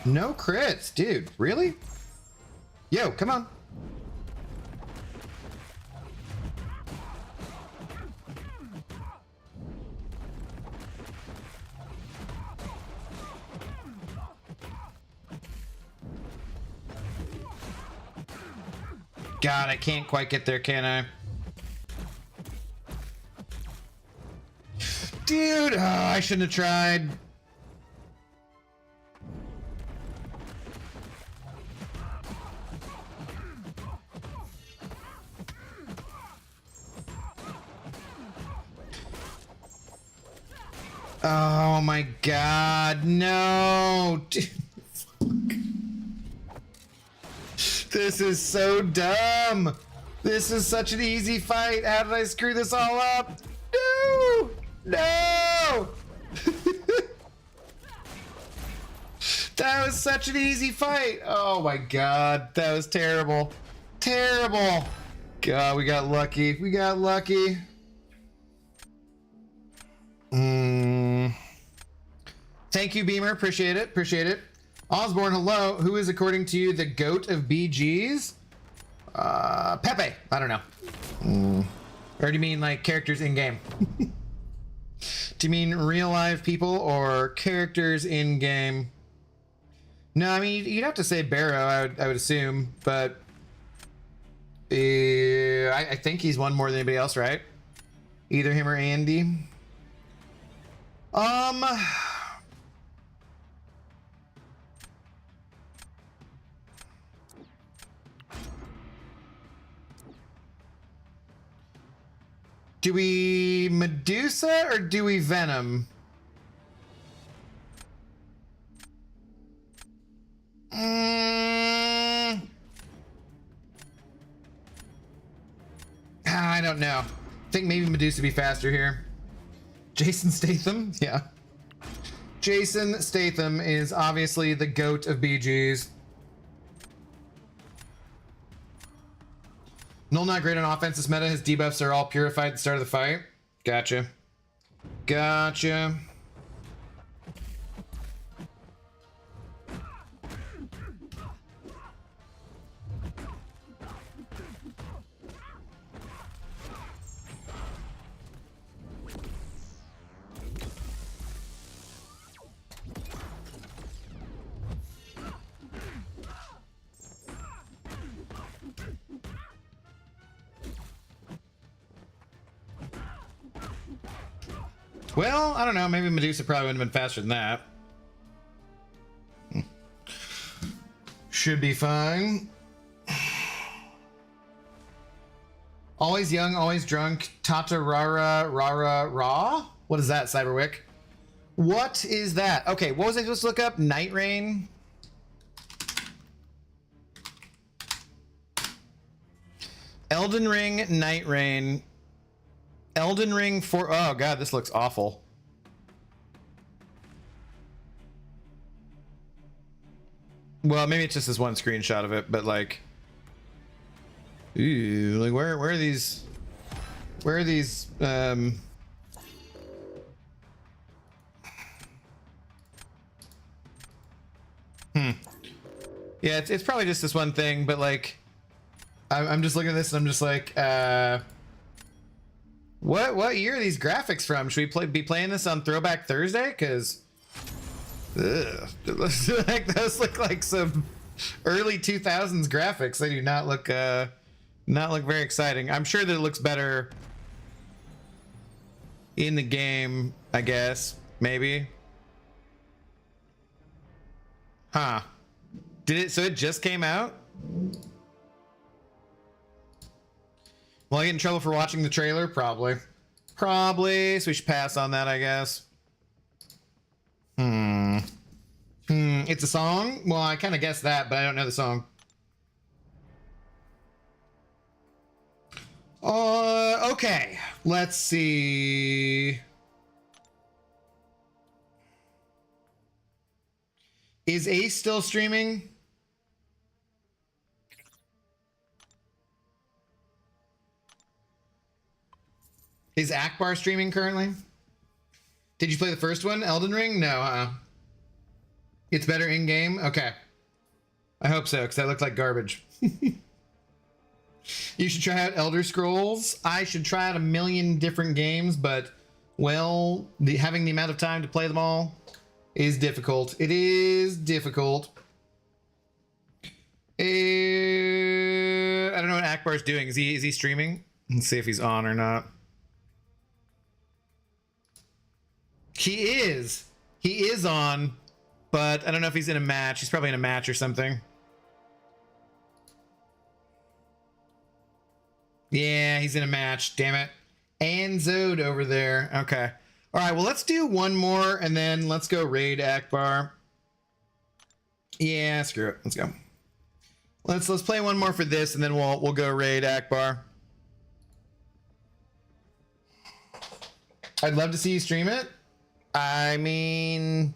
Speaker 1: No crits, dude. Really? Yo, come on. God, I can't quite get there, can I? Dude, oh, I shouldn't have tried. Oh my God, no. Dude. This is so dumb. This is such an easy fight. How did I screw this all up? No! No! That was such an easy fight. Oh my God, that was terrible. Terrible. God, we got lucky. We got lucky. Thank you, Beamer. Appreciate it. Appreciate it. Osborne, hello. Who is, according to you, the GOAT of BGs? Pepe. I don't know. Or do you mean like characters in game? Do you mean real live people or characters in game? No, I mean you'd have to say Barrow. I would assume, but I think he's won more than anybody else, right? Either him or Andy. Do we Medusa or do we Venom? I don't know. I think maybe Medusa be faster here. Jason Statham? Yeah. Jason Statham is obviously the GOAT of BGs. Null not great on offense. This meta, his debuffs are all purified at the start of the fight. Gotcha. Gotcha. Well, I don't know. Maybe Medusa probably would have been faster than that. Should be fine. Always young, always drunk. Tata Rara Rara Ra? What is that, Cyberwick? What is that? Okay, what was I supposed to look up? Night Rain? Elden Ring, Night Rain. Elden Ring for... Oh, God, this looks awful. Well, maybe it's just this one screenshot of it, but like... Ooh, like where are these... Where are these... Yeah, it's probably just this one thing, but like... I'm just looking at this and I'm just like, what year are these graphics from? Should we be playing this on Throwback Thursday? Because Ugh. Those look like some early 2000s graphics. They do not look very exciting. I'm sure that it looks better in the game, I guess. Maybe. Huh. Did it? So it just came out? Will I get in trouble for watching the trailer? Probably. Probably. So we should pass on that, I guess. It's a song? Well, I kind of guessed that, but I don't know the song. Okay. Let's see. Is Ace still streaming? Is Akbar streaming currently? Did you play the first one, Elden Ring? No, It's better in-game? Okay. I hope so, because that looked like garbage. You should try out Elder Scrolls. I should try out a million different games, but, well, having the amount of time to play them all is difficult. It is difficult. I don't know what Akbar's doing. Is he streaming? Let's see if he's on or not. He is. He is on, but I don't know if he's in a match. He's probably in a match or something. Yeah, he's in a match. Damn it. And Zode over there. Okay. All right, well, let's do one more, and then let's go raid Akbar. Yeah, screw it. Let's go. Let's play one more for this, and then we'll go raid Akbar. I'd love to see you stream it. I mean,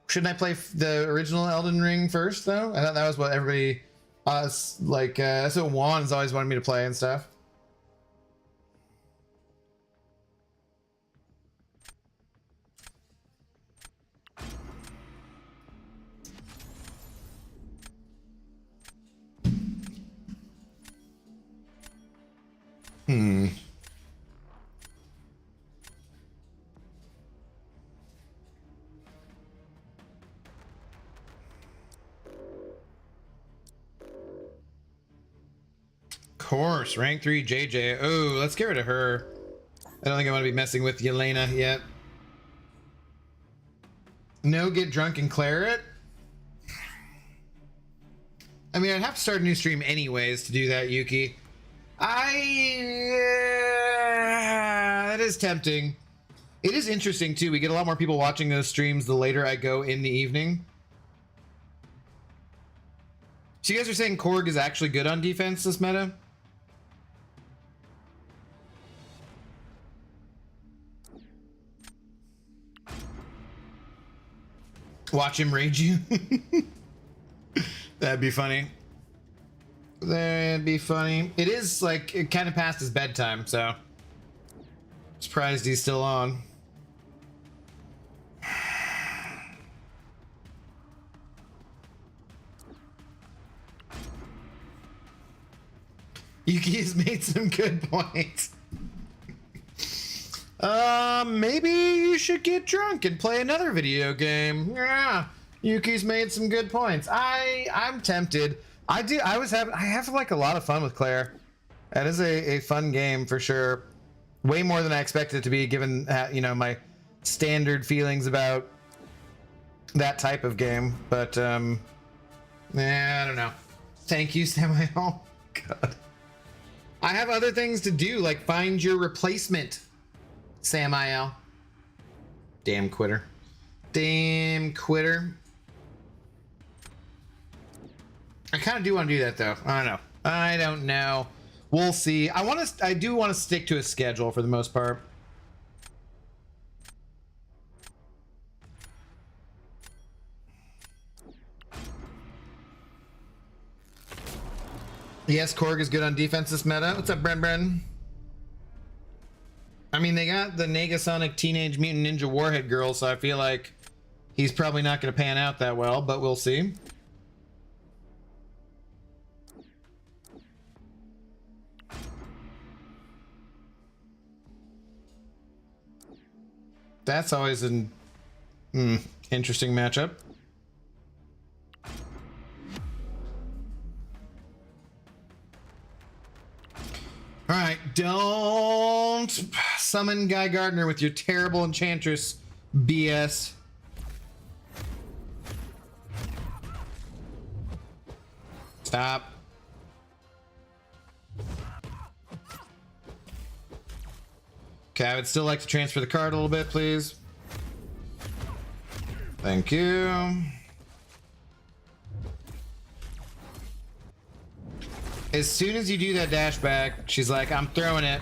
Speaker 1: shouldn't I play the original Elden Ring first, though? I thought that was what everybody, that's what Juan's always wanted me to play and stuff. Course, rank 3 JJ. Oh, let's get rid of her. I don't think I want to be messing with Yelena yet. No, get drunk and clear it. I mean, I'd have to start a new stream anyways to do that, Yuki. That is tempting. It is interesting too. We get a lot more people watching those streams the later I go in the evening. So you guys are saying Korg is actually good on defense this meta? Watch him rage you. That'd be funny. That'd be funny. It is like it kind of past his bedtime, so surprised he's still on. Yuki has made some good points. Maybe you should get drunk and play another video game. Yeah, Yuki's made some good points. I'm tempted. I have like a lot of fun with Claire. That is a fun game for sure. Way more than I expected it to be, given you know, my standard feelings about that type of game. But I don't know. Thank you, Samuel. God. I have other things to do, like find your replacement, Samael. Damn quitter. Damn quitter. I kind of do want to do that, though. I don't know. I don't know. We'll see. I do want to stick to a schedule for the most part. Yes, Korg is good on defense this meta. What's up, Bren? I mean, they got the Negasonic Teenage Mutant Ninja Warhead girl, so I feel like he's probably not going to pan out that well, but we'll see. That's always an Interesting matchup. All right, don't summon Guy Gardner with your terrible Enchantress BS. Stop. Okay, I would still like to transfer the card a little bit, please. Thank you. As soon as you do that dash back, she's like, I'm throwing it.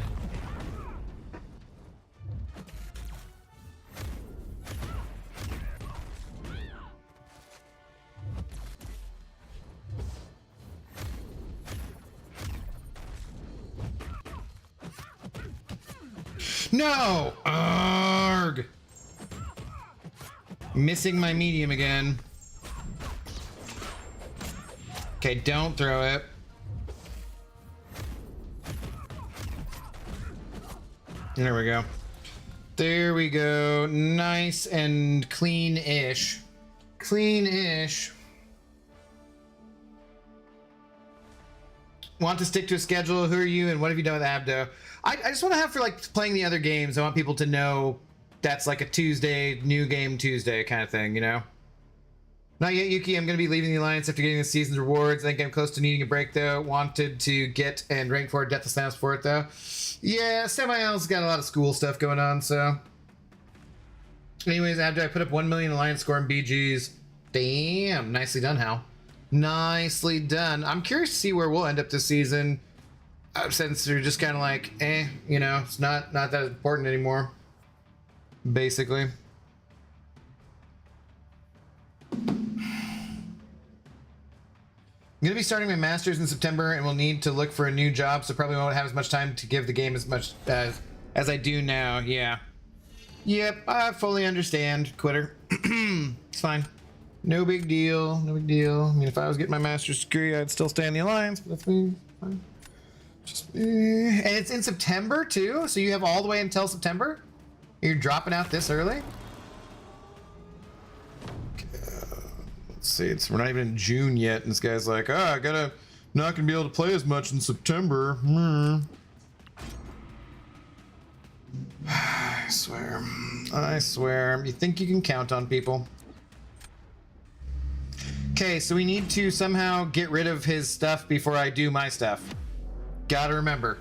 Speaker 1: No! Arg! Missing my medium again. Okay, don't throw it. There we go. There we go. Nice and clean-ish. Clean-ish. Want to stick to a schedule? Who are you and what have you done with Abdo? I just want to have for like playing the other games. I want people to know that's like a Tuesday, new game Tuesday kind of thing, you know? Not yet, Yuki. I'm going to be leaving the Alliance after getting the season's rewards. I think I'm close to needing a break, though. Wanted to get and rank for Death of Snaps for it, though. Yeah, Semi-L's got a lot of school stuff going on, so... Anyways, after I put up 1 million Alliance score in BGs. Damn, nicely done, Hal. Nicely done. I'm curious to see where we'll end up this season. Since they're just kind of like, you know, it's not that important anymore. Basically. I'm going to be starting my master's in September and will need to look for a new job, so probably won't have as much time to give the game as much as I do now. Yeah. Yep, I fully understand. Quitter. It's fine. No big deal. No big deal. I mean, if I was getting my master's degree, I'd still stay in the Alliance, but that's me. Fine. Just, and it's in September, too? So you have all the way until September? You're dropping out this early? Let's see, we're not even in June yet, and this guy's like, not gonna be able to play as much in September. I swear. You think you can count on people? Okay, so we need to somehow get rid of his stuff before I do my stuff. Gotta remember.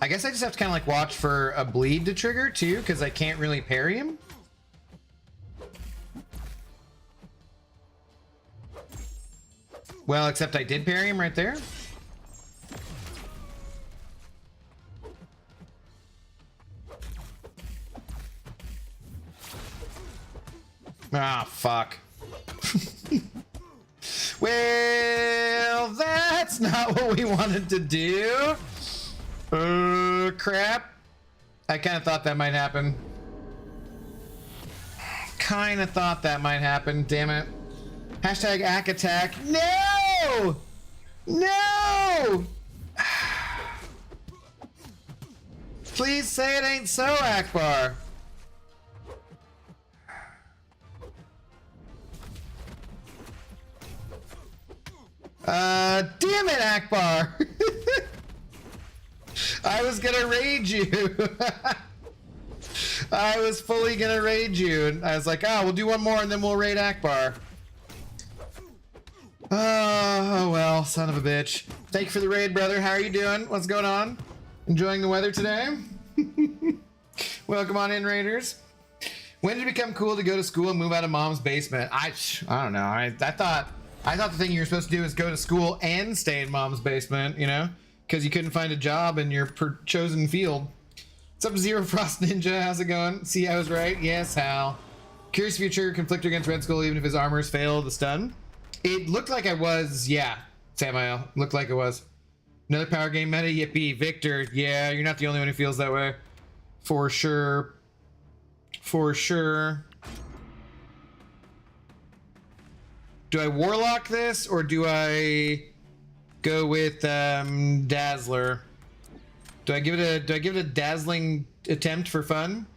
Speaker 1: I guess I just have to kind of like watch for a bleed to trigger too, because I can't really parry him. Well, except I did parry him right there. Ah, fuck. Well, that's not what we wanted to do. Crap. I kind of thought that might happen. Damn it. Hashtag Ack Attack. No! No! Please say it ain't so, Akbar. Damn it, Akbar. I was gonna rage you. I was fully gonna rage you. And I was like, we'll do one more and then we'll raid Akbar. Oh, well, son of a bitch. Thank you for the raid, brother. How are you doing? What's going on? Enjoying the weather today? Welcome on in, raiders. When did it become cool to go to school and move out of mom's basement? I don't know. I thought the thing you were supposed to do is go to school and stay in mom's basement, you know? Because you couldn't find a job in your chosen field. What's up, Zero Frost Ninja? How's it going? See, I was right. Yes, Hal. Curious if you trigger Conflictor against Red Skull even if his armors fail the stun. It looked like I was, yeah, Samael. Looked like it was. Another power game meta, yippee. Victor, yeah, you're not the only one who feels that way. For sure. For sure. Do I Warlock this, or do I go with Dazzler? Do I give it a dazzling attempt for fun?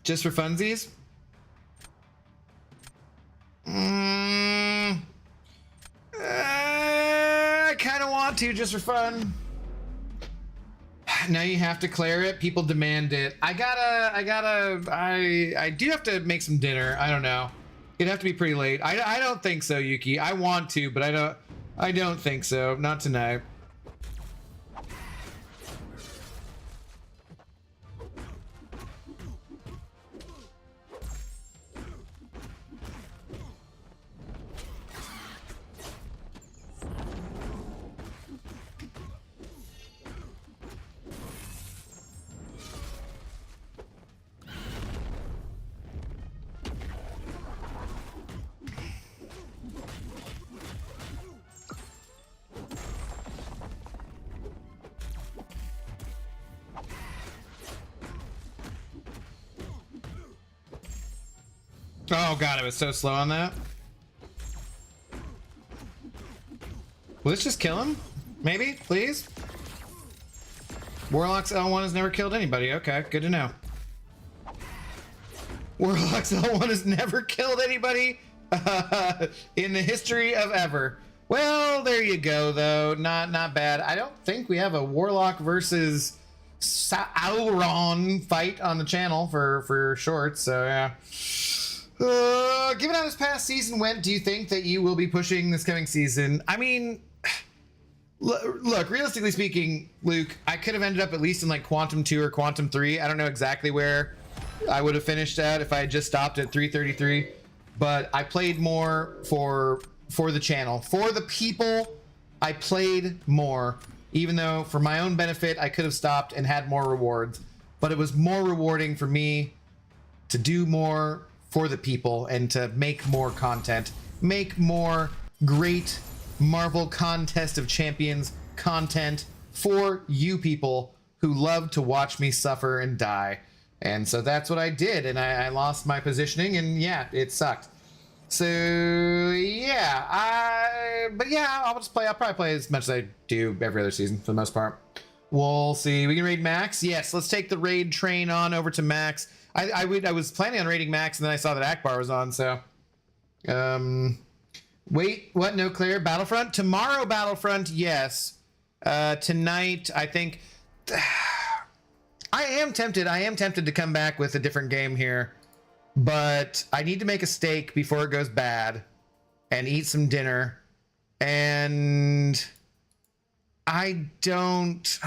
Speaker 1: Just for funsies? I kind of want to, just for fun. Now you have to clear it. People demand it. I do have to make some dinner. I don't know. It'd have to be pretty late. I don't think so, Yuki. I want to, but I don't think so. Not tonight. Oh god, I was so slow on that. Will this just kill him? Maybe, please? Warlock's L1 has never killed anybody. Okay, good to know. Warlock's L1 has never killed anybody in the history of ever. Well, there you go, though. Not bad. I don't think we have a Warlock versus Auron fight on the channel for short, so yeah. Given how this past season went, do you think that you will be pushing this coming season? I mean, look, realistically speaking, Luke, I could have ended up at least in like Quantum 2 or Quantum 3. I don't know exactly where I would have finished at if I had just stopped at 333, but I played more for the channel. For the people, I played more, even though for my own benefit, I could have stopped and had more rewards, but it was more rewarding for me to do more for the people and to make more content, make more great Marvel Contest of Champions content for you people who love to watch me suffer and die. And so that's what I did, and I lost my positioning, and yeah, it sucked. So yeah, but yeah, I'll probably play as much as I do every other season for the most part. We'll see. We can raid Max. Yes, let's take the raid train on over to Max. I was planning on raiding Max, and then I saw that Akbar was on, so. Wait, what? No, Claire? Battlefront? Tomorrow, Battlefront, yes. Tonight, I think. I am tempted to come back with a different game here, but I need to make a steak before it goes bad and eat some dinner, and I don't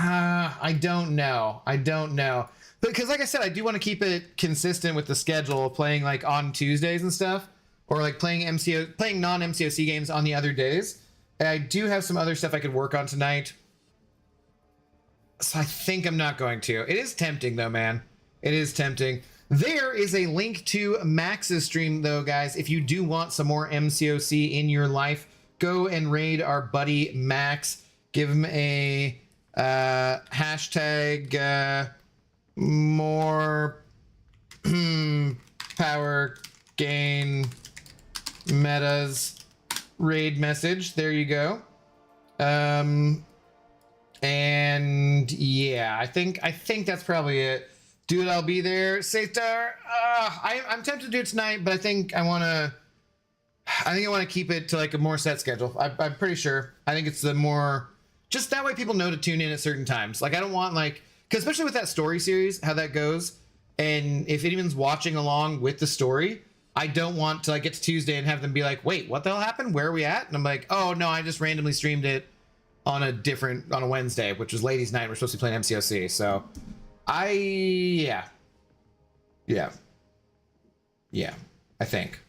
Speaker 1: know. Because like I said, I do want to keep it consistent with the schedule of playing like on Tuesdays and stuff, or like playing non-MCOC games on the other days. And I do have some other stuff I could work on tonight. So I think I'm not going to. It is tempting though, man. It is tempting. There is a link to Max's stream though, guys. If you do want some more MCOC in your life, go and raid our buddy Max. Give him a hashtag more power gain metas raid message. There you go. And yeah, I think that's probably it. Dude, I'll be there. Safetar. I'm tempted to do it tonight, but I think I want to keep it to like a more set schedule. I'm pretty sure. I think it's the more, just that way people know to tune in at certain times. Like I don't want like, because especially with that story series, how that goes, and if anyone's watching along with the story, I don't want to like get to Tuesday and have them be like, wait, what the hell happened? Where are we at? And I'm like, oh no, I just randomly streamed it on a Wednesday, which was ladies' night. We're supposed to be playing MCOC, so yeah, I think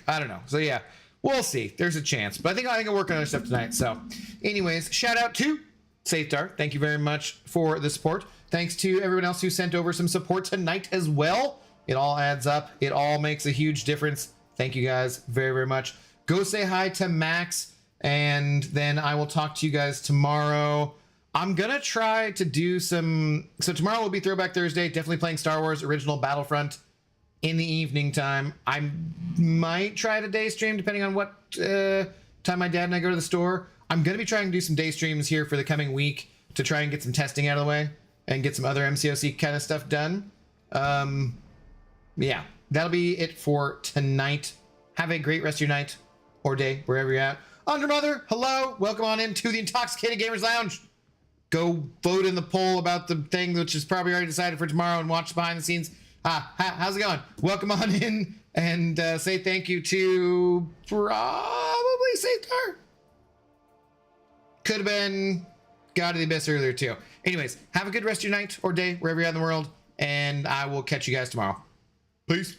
Speaker 1: I don't know. So yeah, we'll see. There's a chance, but I think I'll work on other stuff tonight. So anyways, shout out to Safetar. Thank you very much for the support. Thanks to everyone else who sent over some support tonight as well. It all adds up. It all makes a huge difference. Thank you guys very, very much. Go say hi to Max and then I will talk to you guys tomorrow. I'm gonna try to do some. So tomorrow will be Throwback Thursday. Definitely playing Star Wars Original Battlefront in the evening time. I might try to day stream depending on what time my dad and I go to the store. I'm gonna be trying to do some day streams here for the coming week to try and get some testing out of the way and get some other MCOC kind of stuff done. Yeah, that'll be it for tonight. Have a great rest of your night or day, wherever you're at. Undermother, hello. Welcome on into the Intoxicated Gamers Lounge. Go vote in the poll about the thing, which is probably already decided for tomorrow, and watch behind the scenes. How's it going? Welcome on in and say thank you to probably Safeguard. Could have been God of the Abyss earlier too. Anyways, have a good rest of your night or day, wherever you're at in the world, and I will catch you guys tomorrow. Peace.